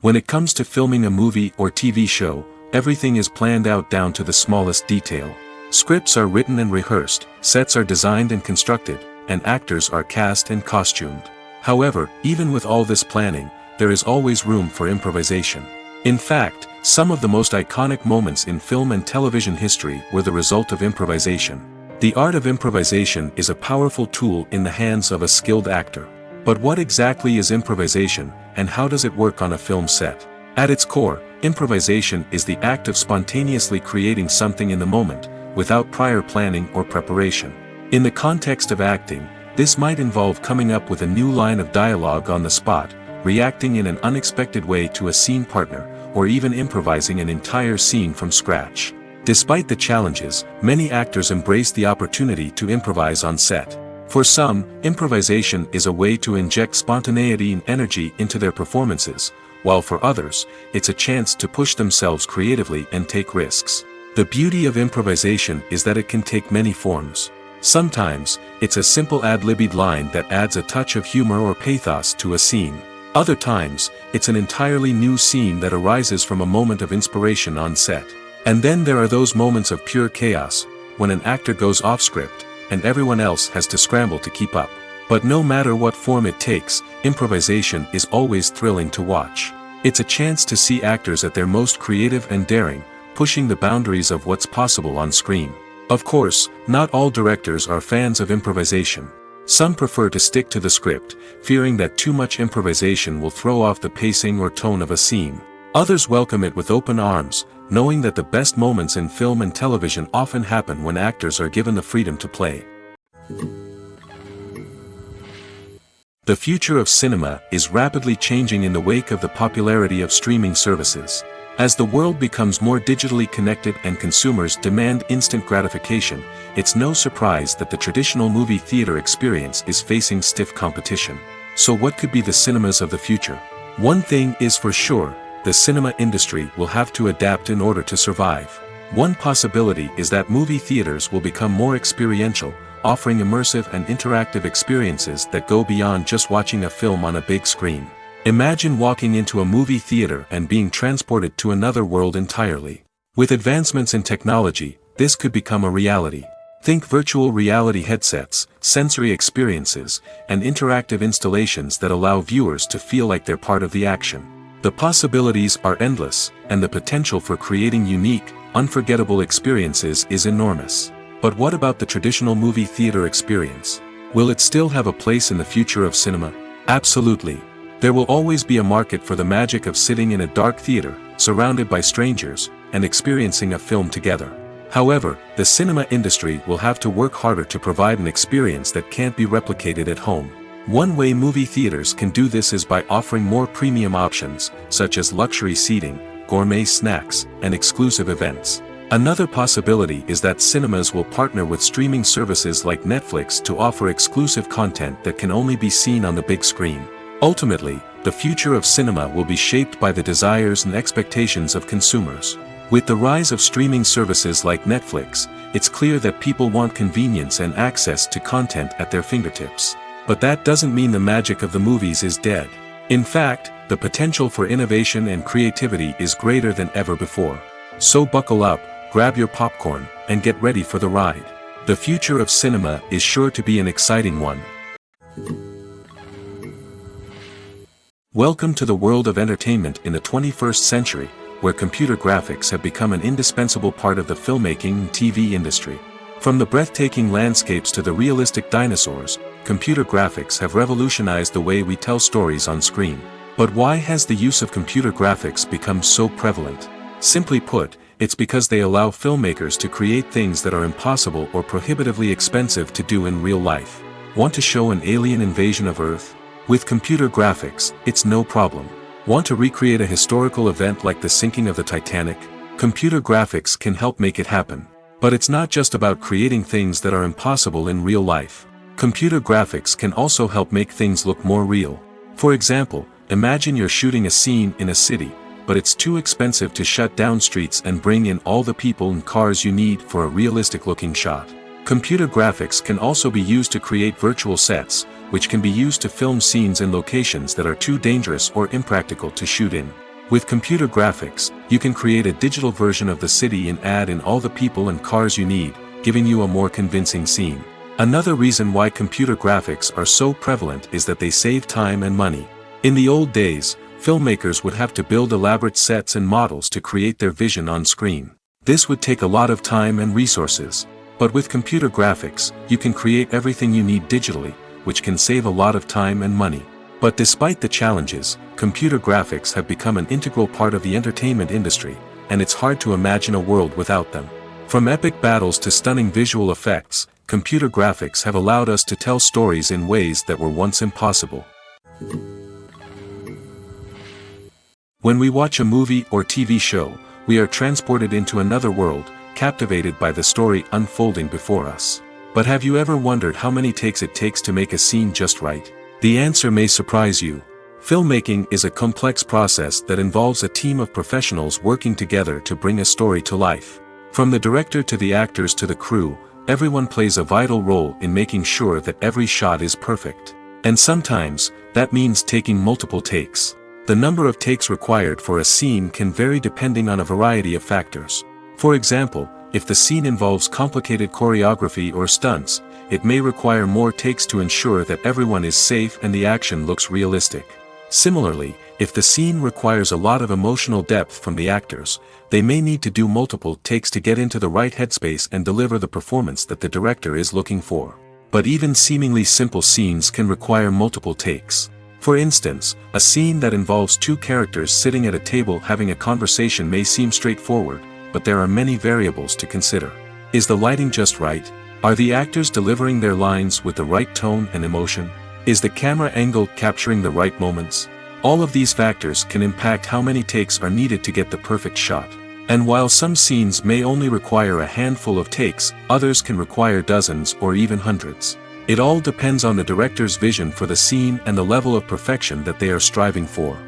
When it comes to filming a movie or TV show, everything is planned out down to the smallest detail. Scripts are written and rehearsed, sets are designed and constructed, and actors are cast and costumed. However, even with all this planning, there is always room for improvisation. In fact, some of the most iconic moments in film and television history were the result of improvisation. The art of improvisation is a powerful tool in the hands of a skilled actor. But what exactly is improvisation, and how does it work on a film set? At its core, improvisation is the act of spontaneously creating something in the moment, without prior planning or preparation. In the context of acting, this might involve coming up with a new line of dialogue on the spot, reacting in an unexpected way to a scene partner, or even improvising an entire scene from scratch. Despite the challenges, many actors embrace the opportunity to improvise on set. For some, improvisation is a way to inject spontaneity and energy into their performances, while for others, it's a chance to push themselves creatively and take risks. The beauty of improvisation is that it can take many forms. Sometimes, it's a simple ad-libbed line that adds a touch of humor or pathos to a scene. Other times, it's an entirely new scene that arises from a moment of inspiration on set. And then there are those moments of pure chaos, when an actor goes off script, and everyone else has to scramble to keep up. But no matter what form it takes, improvisation is always thrilling to watch. It's a chance to see actors at their most creative and daring, pushing the boundaries of what's possible on screen. Of course, not all directors are fans of improvisation. Some prefer to stick to the script, fearing that too much improvisation will throw off the pacing or tone of a scene. Others welcome it with open arms, knowing that the best moments in film and television often happen when actors are given the freedom to play. The future of cinema is rapidly changing in the wake of the popularity of streaming services. As the world becomes more digitally connected and consumers demand instant gratification, it's no surprise that the traditional movie theater experience is facing stiff competition. So what could be the cinemas of the future? One thing is for sure, the cinema industry will have to adapt in order to survive. One possibility is that movie theaters will become more experiential, offering immersive and interactive experiences that go beyond just watching a film on a big screen. Imagine walking into a movie theater and being transported to another world entirely. With advancements in technology, this could become a reality. Think virtual reality headsets, sensory experiences, and interactive installations that allow viewers to feel like they're part of the action. The possibilities are endless, and the potential for creating unique, unforgettable experiences is enormous. But what about the traditional movie theater experience? Will it still have a place in the future of cinema? Absolutely. There will always be a market for the magic of sitting in a dark theater, surrounded by strangers, and experiencing a film together. However, the cinema industry will have to work harder to provide an experience that can't be replicated at home. One way movie theaters can do this is by offering more premium options, such as luxury seating, gourmet snacks, and exclusive events. Another possibility is that cinemas will partner with streaming services like Netflix to offer exclusive content that can only be seen on the big screen. Ultimately, the future of cinema will be shaped by the desires and expectations of consumers. With the rise of streaming services like Netflix, it's clear that people want convenience and access to content at their fingertips. But that doesn't mean the magic of the movies is dead. In fact, the potential for innovation and creativity is greater than ever before. So buckle up, grab your popcorn, and get ready for the ride. The future of cinema is sure to be an exciting one. Welcome to the world of entertainment in the 21st century, where computer graphics have become an indispensable part of the filmmaking and TV industry. From the breathtaking landscapes to the realistic dinosaurs, computer graphics have revolutionized the way we tell stories on screen. But why has the use of computer graphics become so prevalent? Simply put, it's because they allow filmmakers to create things that are impossible or prohibitively expensive to do in real life. Want to show an alien invasion of Earth? With computer graphics, it's no problem. Want to recreate a historical event like the sinking of the Titanic? Computer graphics can help make it happen. But it's not just about creating things that are impossible in real life. Computer graphics can also help make things look more real. For example, imagine you're shooting a scene in a city, but it's too expensive to shut down streets and bring in all the people and cars you need for a realistic-looking shot. Computer graphics can also be used to create virtual sets, which can be used to film scenes in locations that are too dangerous or impractical to shoot in. With computer graphics, you can create a digital version of the city and add in all the people and cars you need, giving you a more convincing scene. Another reason why computer graphics are so prevalent is that they save time and money. In the old days, filmmakers would have to build elaborate sets and models to create their vision on screen. This would take a lot of time and resources. But with computer graphics, you can create everything you need digitally, which can save a lot of time and money. But despite the challenges, computer graphics have become an integral part of the entertainment industry, and it's hard to imagine a world without them. From epic battles to stunning visual effects, computer graphics have allowed us to tell stories in ways that were once impossible. When we watch a movie or TV show, we are transported into another world, captivated by the story unfolding before us. But have you ever wondered how many takes it takes to make a scene just right? The answer may surprise you. Filmmaking is a complex process that involves a team of professionals working together to bring a story to life. From the director to the actors to the crew, everyone plays a vital role in making sure that every shot is perfect. And sometimes, that means taking multiple takes. The number of takes required for a scene can vary depending on a variety of factors. For example, if the scene involves complicated choreography or stunts, it may require more takes to ensure that everyone is safe and the action looks realistic. Similarly, if the scene requires a lot of emotional depth from the actors, they may need to do multiple takes to get into the right headspace and deliver the performance that the director is looking for. But even seemingly simple scenes can require multiple takes. For instance, a scene that involves two characters sitting at a table having a conversation may seem straightforward, but there are many variables to consider. Is the lighting just right? Are the actors delivering their lines with the right tone and emotion? Is the camera angle capturing the right moments? All of these factors can impact how many takes are needed to get the perfect shot. And while some scenes may only require a handful of takes, others can require dozens or even hundreds. It all depends on the director's vision for the scene and the level of perfection that they are striving for.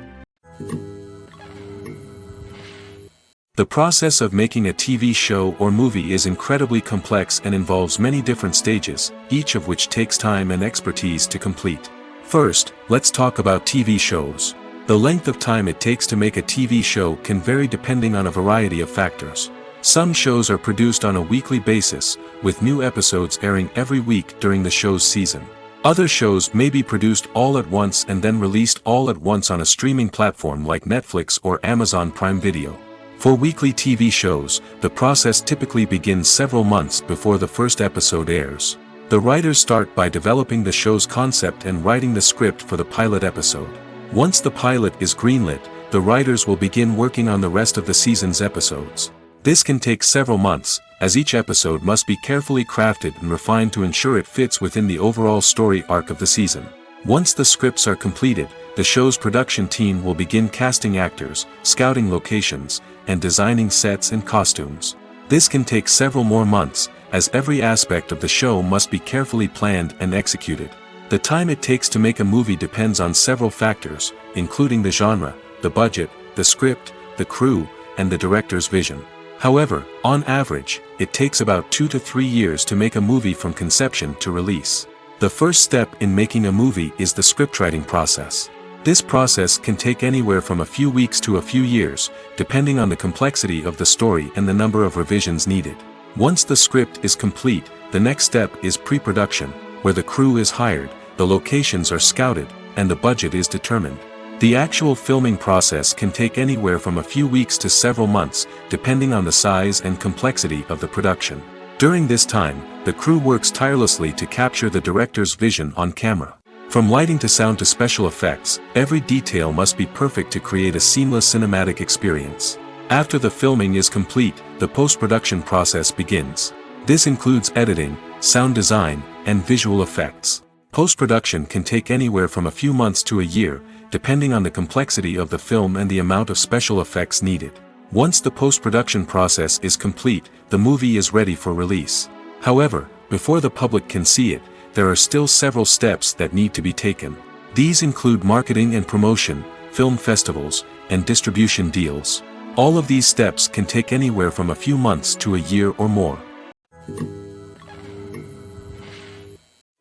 The process of making a TV show or movie is incredibly complex and involves many different stages, each of which takes time and expertise to complete. First, let's talk about TV shows. The length of time it takes to make a TV show can vary depending on a variety of factors. Some shows are produced on a weekly basis, with new episodes airing every week during the show's season. Other shows may be produced all at once and then released all at once on a streaming platform like Netflix or Amazon Prime Video. For weekly TV shows, the process typically begins several months before the first episode airs. The writers start by developing the show's concept and writing the script for the pilot episode. Once the pilot is greenlit, the writers will begin working on the rest of the season's episodes. This can take several months, as each episode must be carefully crafted and refined to ensure it fits within the overall story arc of the season. Once the scripts are completed, the show's production team will begin casting actors, scouting locations, and designing sets and costumes. This can take several more months, as every aspect of the show must be carefully planned and executed. The time it takes to make a movie depends on several factors, including the genre, the budget, the script, the crew, and the director's vision. However, on average, it takes about 2 to 3 years to make a movie from conception to release. The first step in making a movie is the scriptwriting process. This process can take anywhere from a few weeks to a few years, depending on the complexity of the story and the number of revisions needed. Once the script is complete, the next step is pre-production, where the crew is hired, the locations are scouted, and the budget is determined. The actual filming process can take anywhere from a few weeks to several months, depending on the size and complexity of the production. During this time, the crew works tirelessly to capture the director's vision on camera. From lighting to sound to special effects, every detail must be perfect to create a seamless cinematic experience. After the filming is complete, the post-production process begins. This includes editing, sound design, and visual effects. Post-production can take anywhere from a few months to a year, depending on the complexity of the film and the amount of special effects needed. Once the post-production process is complete, the movie is ready for release. However, before the public can see it, there are still several steps that need to be taken. These include marketing and promotion, film festivals, and distribution deals. All of these steps can take anywhere from a few months to a year or more.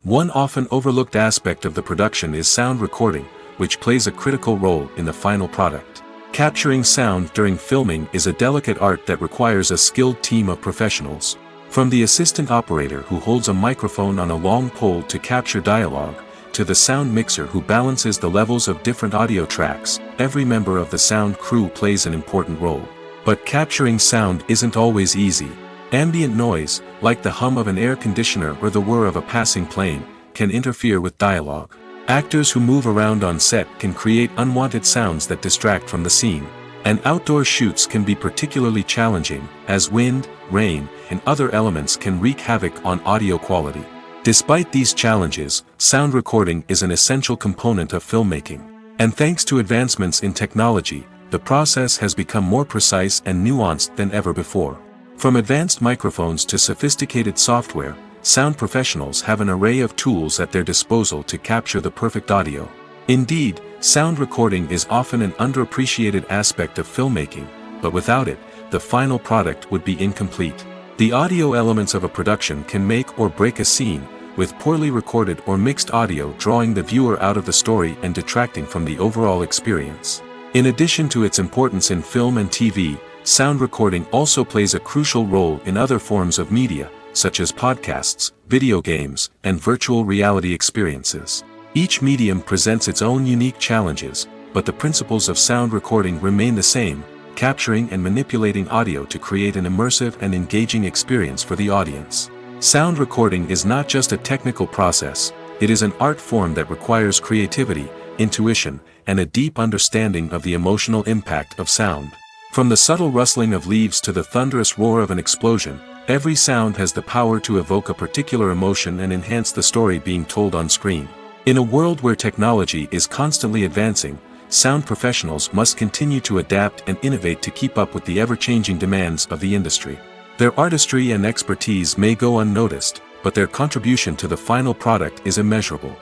One often overlooked aspect of the production is sound recording, which plays a critical role in the final product. Capturing sound during filming is a delicate art that requires a skilled team of professionals. From the assistant operator who holds a microphone on a long pole to capture dialogue, to the sound mixer who balances the levels of different audio tracks, every member of the sound crew plays an important role. But capturing sound isn't always easy. Ambient noise, like the hum of an air conditioner or the whir of a passing plane, can interfere with dialogue. Actors who move around on set can create unwanted sounds that distract from the scene. And outdoor shoots can be particularly challenging, as wind, rain, and other elements can wreak havoc on audio quality. Despite these challenges, sound recording is an essential component of filmmaking. And thanks to advancements in technology, the process has become more precise and nuanced than ever before. From advanced microphones to sophisticated software, sound professionals have an array of tools at their disposal to capture the perfect audio. Indeed, sound recording is often an underappreciated aspect of filmmaking, but without it, the final product would be incomplete. The audio elements of a production can make or break a scene, with poorly recorded or mixed audio drawing the viewer out of the story and detracting from the overall experience. In addition to its importance in film and TV, sound recording also plays a crucial role in other forms of media, such as podcasts, video games, and virtual reality experiences. Each medium presents its own unique challenges, but the principles of sound recording remain the same, capturing and manipulating audio to create an immersive and engaging experience for the audience. Sound recording is not just a technical process, it is an art form that requires creativity, intuition, and a deep understanding of the emotional impact of sound. From the subtle rustling of leaves to the thunderous roar of an explosion, every sound has the power to evoke a particular emotion and enhance the story being told on screen. In a world where technology is constantly advancing, sound professionals must continue to adapt and innovate to keep up with the ever-changing demands of the industry. Their artistry and expertise may go unnoticed, but their contribution to the final product is immeasurable.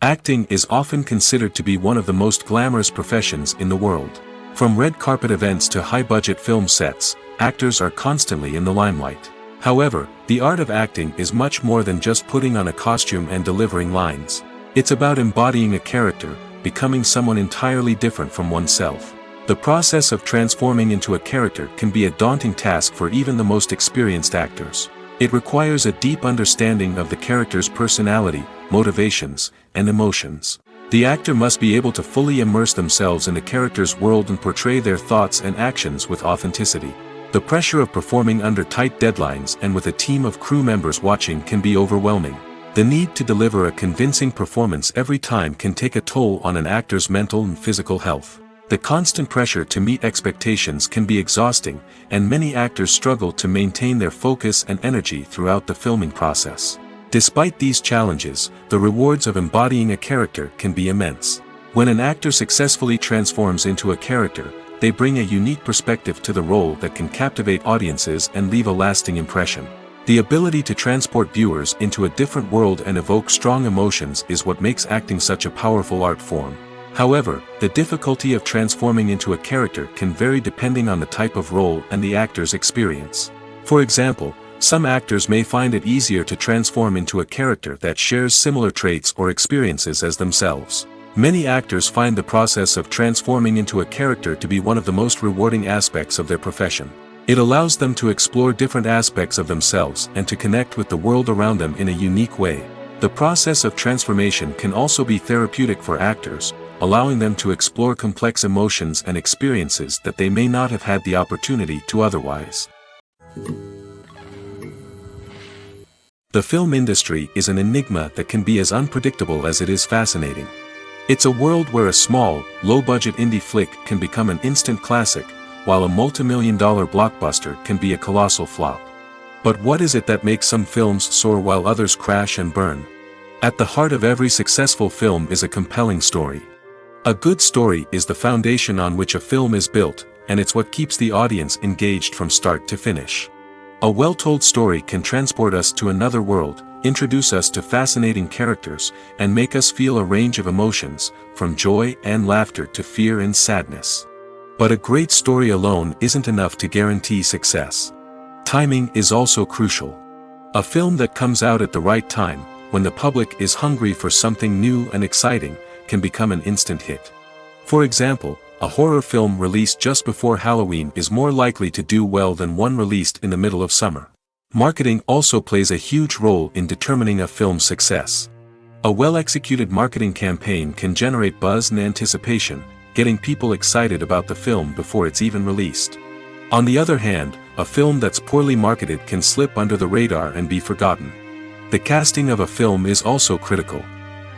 Acting is often considered to be one of the most glamorous professions in the world. From red carpet events to high-budget film sets, actors are constantly in the limelight. However, the art of acting is much more than just putting on a costume and delivering lines. It's about embodying a character, becoming someone entirely different from oneself. The process of transforming into a character can be a daunting task for even the most experienced actors. It requires a deep understanding of the character's personality, motivations, and emotions. The actor must be able to fully immerse themselves in the character's world and portray their thoughts and actions with authenticity. The pressure of performing under tight deadlines and with a team of crew members watching can be overwhelming. The need to deliver a convincing performance every time can take a toll on an actor's mental and physical health. The constant pressure to meet expectations can be exhausting, and many actors struggle to maintain their focus and energy throughout the filming process. Despite these challenges, the rewards of embodying a character can be immense. When an actor successfully transforms into a character, they bring a unique perspective to the role that can captivate audiences and leave a lasting impression. The ability to transport viewers into a different world and evoke strong emotions is what makes acting such a powerful art form. However, the difficulty of transforming into a character can vary depending on the type of role and the actor's experience. For example, Some actors may find it easier to transform into a character that shares similar traits or experiences as themselves. Many actors find the process of transforming into a character to be one of the most rewarding aspects of their profession. It allows them to explore different aspects of themselves and to connect with the world around them in a unique way. The process of transformation can also be therapeutic for actors, allowing them to explore complex emotions and experiences that they may not have had the opportunity to otherwise. The film industry is an enigma that can be as unpredictable as it is fascinating. It's a world where a small, low-budget indie flick can become an instant classic, while a multi-million-dollar blockbuster can be a colossal flop. But what is it that makes some films soar while others crash and burn? At the heart of every successful film is a compelling story. A good story is the foundation on which a film is built, and it's what keeps the audience engaged from start to finish. A well-told story can transport us to another world, introduce us to fascinating characters, and make us feel a range of emotions, from joy and laughter to fear and sadness. But a great story alone isn't enough to guarantee success. Timing is also crucial. A film that comes out at the right time, when the public is hungry for something new and exciting, can become an instant hit. For example, a horror film released just before Halloween is more likely to do well than one released in the middle of summer. Marketing also plays a huge role in determining a film's success. A well-executed marketing campaign can generate buzz and anticipation, getting people excited about the film before it's even released. On the other hand, a film that's poorly marketed can slip under the radar and be forgotten. The casting of a film is also critical.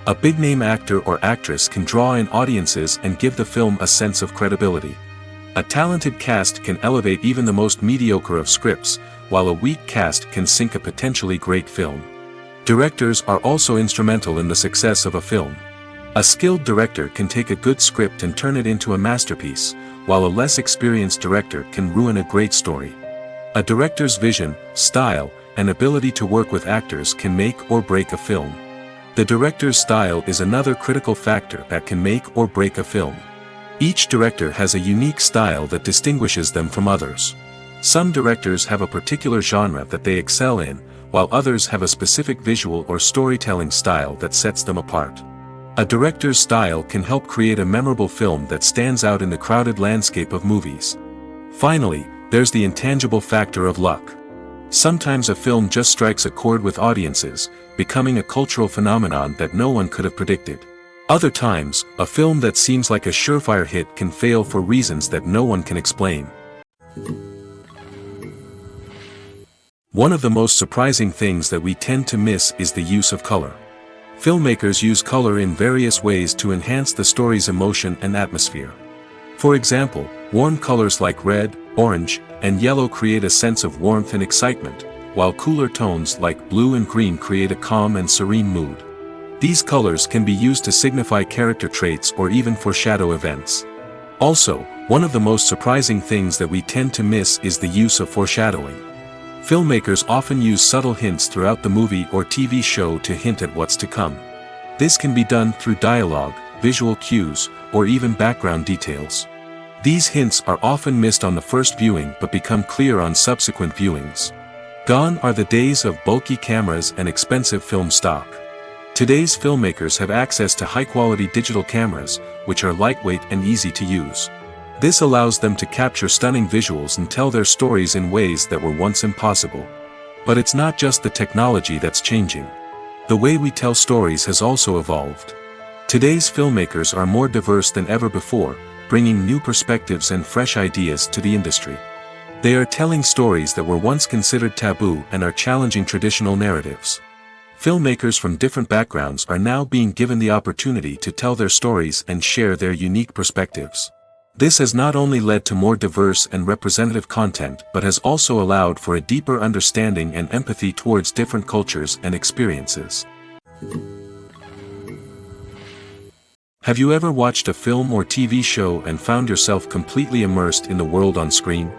A big-name actor or actress can draw in audiences and give the film a sense of credibility. A talented cast can elevate even the most mediocre of scripts, while a weak cast can sink a potentially great film. Directors are also instrumental in the success of a film. A skilled director can take a good script and turn it into a masterpiece, while a less experienced director can ruin a great story. A director's vision, style, and ability to work with actors can make or break a film. The director's style is another critical factor that can make or break a film. Each director has a unique style that distinguishes them from others. Some directors have a particular genre that they excel in, while others have a specific visual or storytelling style that sets them apart. A director's style can help create a memorable film that stands out in the crowded landscape of movies. Finally, there's the intangible factor of luck. Sometimes a film just strikes a chord with audiences, becoming a cultural phenomenon that no one could have predicted. Other times, a film that seems like a surefire hit can fail for reasons that no one can explain. One of the most surprising things that we tend to miss is the use of color. Filmmakers use color in various ways to enhance the story's emotion and atmosphere. For example, warm colors like red, orange, and yellow create a sense of warmth and excitement, while cooler tones like blue and green create a calm and serene mood. These colors can be used to signify character traits or even foreshadow events. Also, one of the most surprising things that we tend to miss is the use of foreshadowing. Filmmakers often use subtle hints throughout the movie or TV show to hint at what's to come. This can be done through dialogue, visual cues, or even background details. These hints are often missed on the first viewing but become clear on subsequent viewings. Gone are the days of bulky cameras and expensive film stock. Today's filmmakers have access to high-quality digital cameras, which are lightweight and easy to use. This allows them to capture stunning visuals and tell their stories in ways that were once impossible. But it's not just the technology that's changing. The way we tell stories has also evolved. Today's filmmakers are more diverse than ever before, bringing new perspectives and fresh ideas to the industry. They are telling stories that were once considered taboo and are challenging traditional narratives. Filmmakers from different backgrounds are now being given the opportunity to tell their stories and share their unique perspectives. This has not only led to more diverse and representative content but has also allowed for a deeper understanding and empathy towards different cultures and experiences. Have you ever watched a film or TV show and found yourself completely immersed in the world on screen?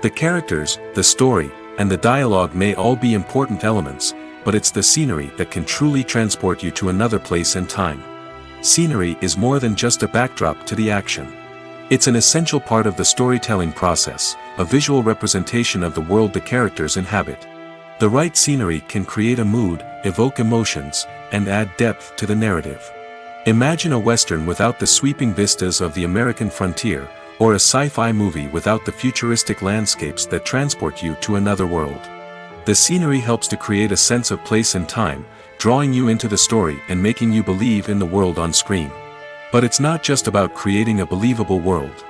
The characters, the story, and the dialogue may all be important elements, but it's the scenery that can truly transport you to another place and time. Scenery is more than just a backdrop to the action. It's an essential part of the storytelling process, a visual representation of the world the characters inhabit. The right scenery can create a mood, evoke emotions, and add depth to the narrative. Imagine a western without the sweeping vistas of the American frontier, or a sci-fi movie without the futuristic landscapes that transport you to another world. The scenery helps to create a sense of place and time, drawing you into the story and making you believe in the world on screen. But it's not just about creating a believable world.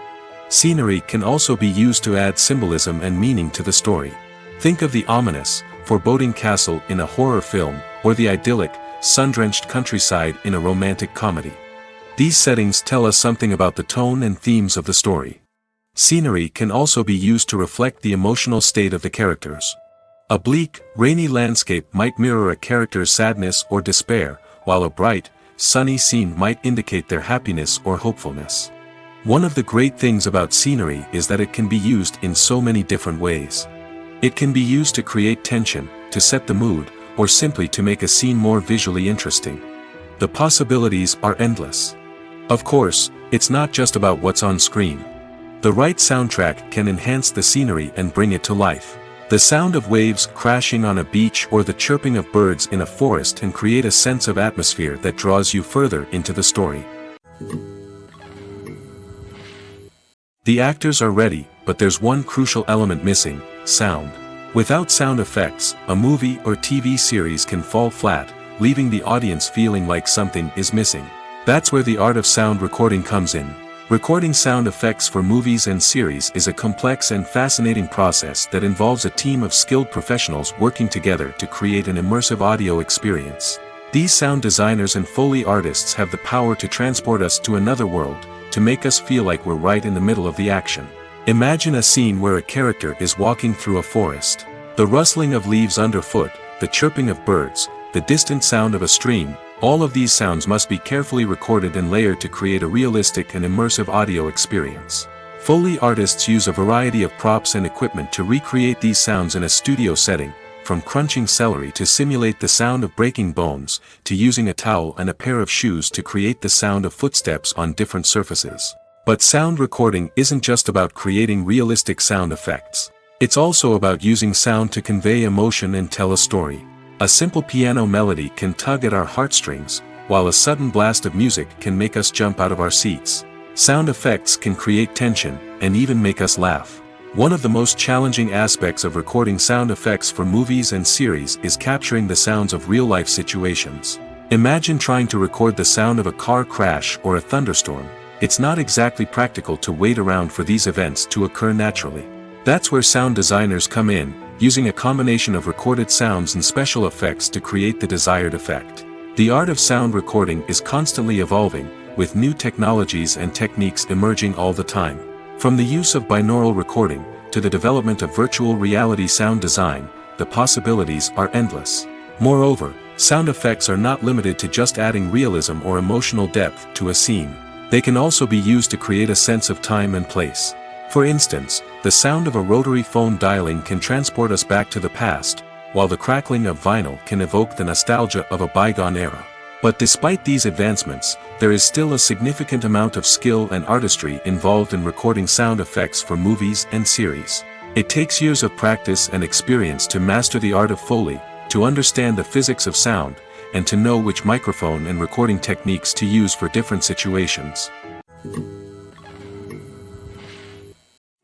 Scenery can also be used to add symbolism and meaning to the story. Think of the ominous, foreboding castle in a horror film, or the idyllic, sun-drenched countryside in a romantic comedy. These settings tell us something about the tone and themes of the story. Scenery can also be used to reflect the emotional state of the characters. A bleak, rainy landscape might mirror a character's sadness or despair, while a bright, sunny scene might indicate their happiness or hopefulness. One of the great things about scenery is that it can be used in so many different ways. It can be used to create tension, to set the mood, or simply to make a scene more visually interesting. The possibilities are endless. Of course, it's not just about what's on screen. The right soundtrack can enhance the scenery and bring it to life. The sound of waves crashing on a beach or the chirping of birds in a forest can create a sense of atmosphere that draws you further into the story. The actors are ready, but there's one crucial element missing: sound. Without sound effects, a movie or TV series can fall flat, leaving the audience feeling like something is missing. That's where the art of sound recording comes in. Recording sound effects for movies and series is a complex and fascinating process that involves a team of skilled professionals working together to create an immersive audio experience. These sound designers and Foley artists have the power to transport us to another world, to make us feel like we're right in the middle of the action. Imagine a scene where a character is walking through a forest. The rustling of leaves underfoot, the chirping of birds, the distant sound of a stream, all of these sounds must be carefully recorded and layered to create a realistic and immersive audio experience. Foley artists use a variety of props and equipment to recreate these sounds in a studio setting, from crunching celery to simulate the sound of breaking bones, to using a towel and a pair of shoes to create the sound of footsteps on different surfaces. But sound recording isn't just about creating realistic sound effects. It's also about using sound to convey emotion and tell a story. A simple piano melody can tug at our heartstrings, while a sudden blast of music can make us jump out of our seats. Sound effects can create tension, and even make us laugh. One of the most challenging aspects of recording sound effects for movies and series is capturing the sounds of real-life situations. Imagine trying to record the sound of a car crash or a thunderstorm. It's not exactly practical to wait around for these events to occur naturally. That's where sound designers come in, using a combination of recorded sounds and special effects to create the desired effect. The art of sound recording is constantly evolving, with new technologies and techniques emerging all the time. From the use of binaural recording, to the development of virtual reality sound design, the possibilities are endless. Moreover, sound effects are not limited to just adding realism or emotional depth to a scene. They can also be used to create a sense of time and place. For instance, the sound of a rotary phone dialing can transport us back to the past, while the crackling of vinyl can evoke the nostalgia of a bygone era. But despite these advancements, there is still a significant amount of skill and artistry involved in recording sound effects for movies and series. It takes years of practice and experience to master the art of Foley, to understand the physics of sound, and to know which microphone and recording techniques to use for different situations.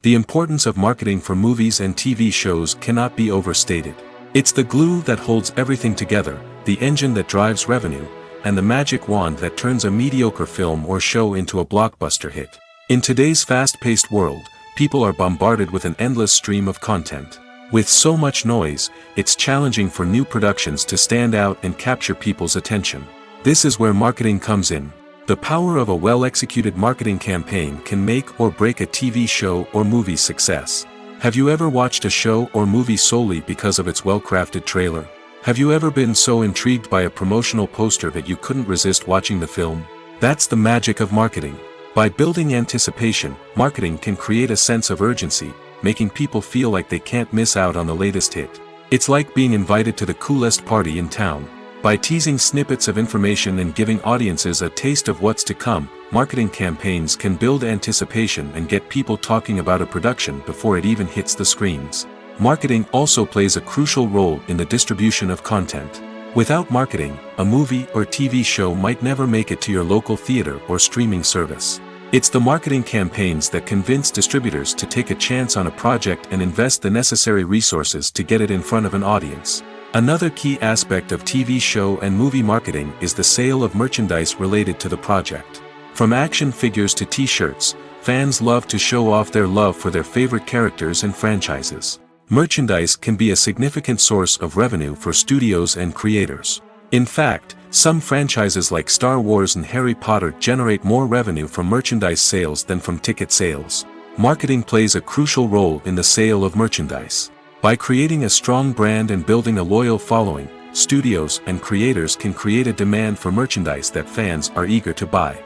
The importance of marketing for movies and TV shows cannot be overstated. It's the glue that holds everything together, the engine that drives revenue, and the magic wand that turns a mediocre film or show into a blockbuster hit. In today's fast-paced world, people are bombarded with an endless stream of content. With so much noise, it's challenging for new productions to stand out and capture people's attention. This is where marketing comes in. The power of a well-executed marketing campaign can make or break a TV show or movie's success. Have you ever watched a show or movie solely because of its well-crafted trailer? Have you ever been so intrigued by a promotional poster that you couldn't resist watching the film? That's the magic of marketing. By building anticipation, marketing can create a sense of urgency, making people feel like they can't miss out on the latest hit. It's like being invited to the coolest party in town. By teasing snippets of information and giving audiences a taste of what's to come, marketing campaigns can build anticipation and get people talking about a production before it even hits the screens. Marketing also plays a crucial role in the distribution of content. Without marketing, a movie or TV show might never make it to your local theater or streaming service. It's the marketing campaigns that convince distributors to take a chance on a project and invest the necessary resources to get it in front of an audience. Another key aspect of TV show and movie marketing is the sale of merchandise related to the project. From action figures to t-shirts, fans love to show off their love for their favorite characters and franchises. Merchandise can be a significant source of revenue for studios and creators. In fact, some franchises like Star Wars and Harry Potter generate more revenue from merchandise sales than from ticket sales. Marketing plays a crucial role in the sale of merchandise. By creating a strong brand and building a loyal following, studios and creators can create a demand for merchandise that fans are eager to buy.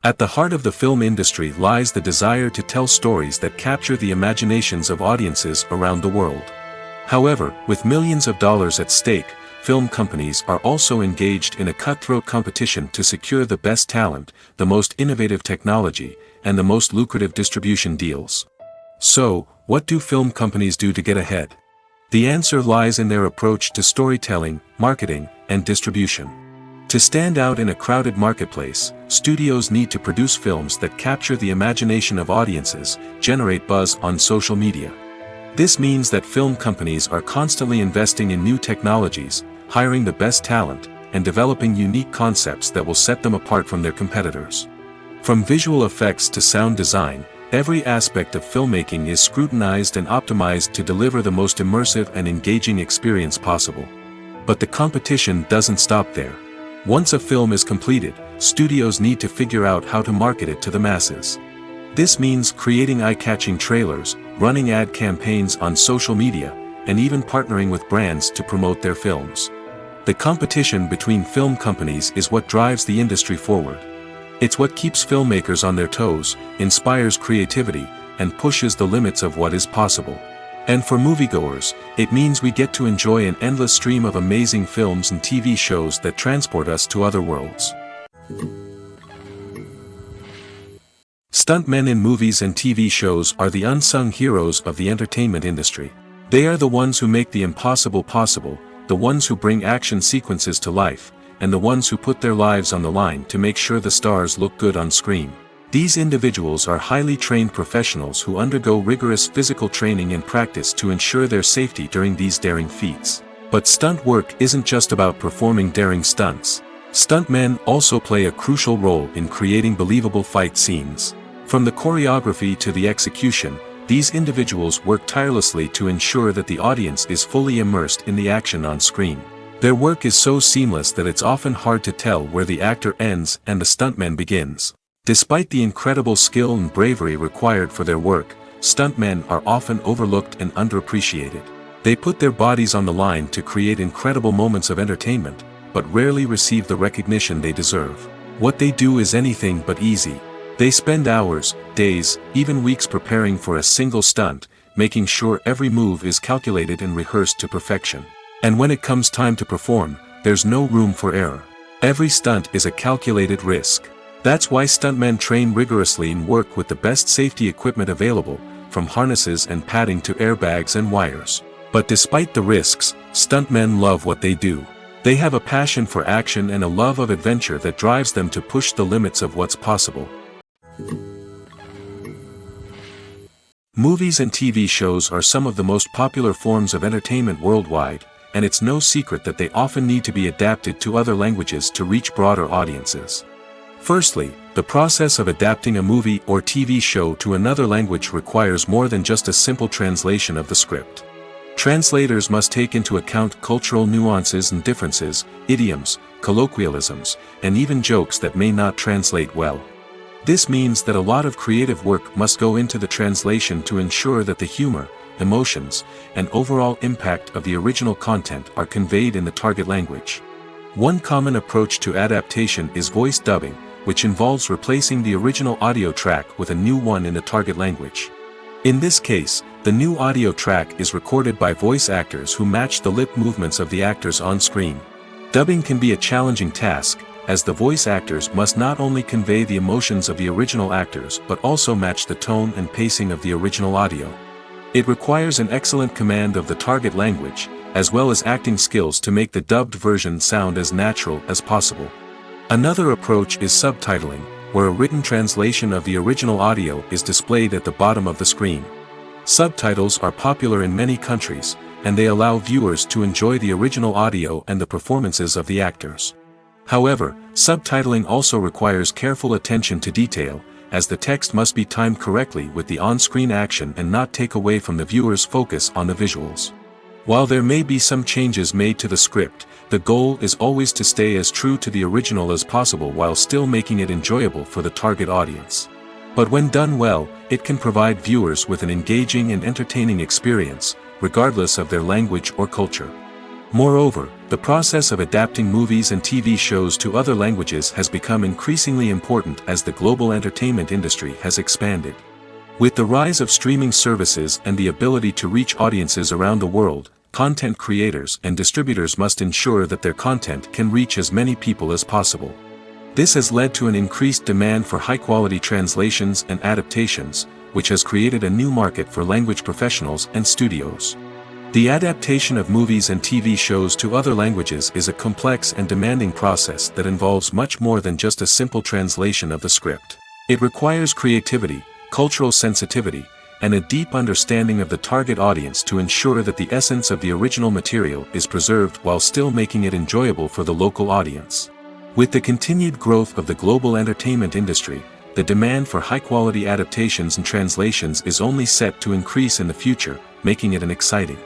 At the heart of the film industry lies the desire to tell stories that capture the imaginations of audiences around the world. However, with millions of dollars at stake, film companies are also engaged in a cutthroat competition to secure the best talent, the most innovative technology, and the most lucrative distribution deals. So, what do film companies do to get ahead? The answer lies in their approach to storytelling, marketing, and distribution. To stand out in a crowded marketplace, studios need to produce films that capture the imagination of audiences, generate buzz on social media. This means that film companies are constantly investing in new technologies, hiring the best talent, and developing unique concepts that will set them apart from their competitors. From visual effects to sound design, every aspect of filmmaking is scrutinized and optimized to deliver the most immersive and engaging experience possible. But the competition doesn't stop there. Once a film is completed, studios need to figure out how to market it to the masses. This means creating eye-catching trailers, running ad campaigns on social media, and even partnering with brands to promote their films. The competition between film companies is what drives the industry forward. It's what keeps filmmakers on their toes, inspires creativity, and pushes the limits of what is possible. And for moviegoers, it means we get to enjoy an endless stream of amazing films and TV shows that transport us to other worlds. Stuntmen in movies and TV shows are the unsung heroes of the entertainment industry. They are the ones who make the impossible possible, the ones who bring action sequences to life, and the ones who put their lives on the line to make sure the stars look good on screen. These individuals are highly trained professionals who undergo rigorous physical training and practice to ensure their safety during these daring feats. But stunt work isn't just about performing daring stunts. Stuntmen also play a crucial role in creating believable fight scenes. From the choreography to the execution, these individuals work tirelessly to ensure that the audience is fully immersed in the action on screen. Their work is so seamless that it's often hard to tell where the actor ends and the stuntman begins. Despite the incredible skill and bravery required for their work, stuntmen are often overlooked and underappreciated. They put their bodies on the line to create incredible moments of entertainment, but rarely receive the recognition they deserve. What they do is anything but easy. They spend hours, days, even weeks preparing for a single stunt, making sure every move is calculated and rehearsed to perfection. And when it comes time to perform, there's no room for error. Every stunt is a calculated risk. That's why stuntmen train rigorously and work with the best safety equipment available, from harnesses and padding to airbags and wires. But despite the risks, stuntmen love what they do. They have a passion for action and a love of adventure that drives them to push the limits of what's possible. Movies and TV shows are some of the most popular forms of entertainment worldwide, and it's no secret that they often need to be adapted to other languages to reach broader audiences. Firstly, the process of adapting a movie or TV show to another language requires more than just a simple translation of the script. Translators must take into account cultural nuances and differences, idioms, colloquialisms, and even jokes that may not translate well. This means that a lot of creative work must go into the translation to ensure that the humor, emotions, and overall impact of the original content are conveyed in the target language. One common approach to adaptation is voice dubbing, which involves replacing the original audio track with a new one in the target language. In this case, the new audio track is recorded by voice actors who match the lip movements of the actors on screen. Dubbing can be a challenging task, as the voice actors must not only convey the emotions of the original actors but also match the tone and pacing of the original audio. It requires an excellent command of the target language, as well as acting skills to make the dubbed version sound as natural as possible. Another approach is subtitling, where a written translation of the original audio is displayed at the bottom of the screen. Subtitles are popular in many countries, and they allow viewers to enjoy the original audio and the performances of the actors. However, subtitling also requires careful attention to detail, as the text must be timed correctly with the on-screen action and not take away from the viewer's focus on the visuals. While there may be some changes made to the script, the goal is always to stay as true to the original as possible while still making it enjoyable for the target audience. But when done well, it can provide viewers with an engaging and entertaining experience, regardless of their language or culture. Moreover, the process of adapting movies and TV shows to other languages has become increasingly important as the global entertainment industry has expanded. With the rise of streaming services and the ability to reach audiences around the world, content creators and distributors must ensure that their content can reach as many people as possible. This has led to an increased demand for high-quality translations and adaptations, which has created a new market for language professionals and studios. The adaptation of movies and TV shows to other languages is a complex and demanding process that involves much more than just a simple translation of the script. It requires creativity, cultural sensitivity, and a deep understanding of the target audience to ensure that the essence of the original material is preserved while still making it enjoyable for the local audience. With the continued growth of the global entertainment industry, the demand for high-quality adaptations and translations is only set to increase in the future, making it an exciting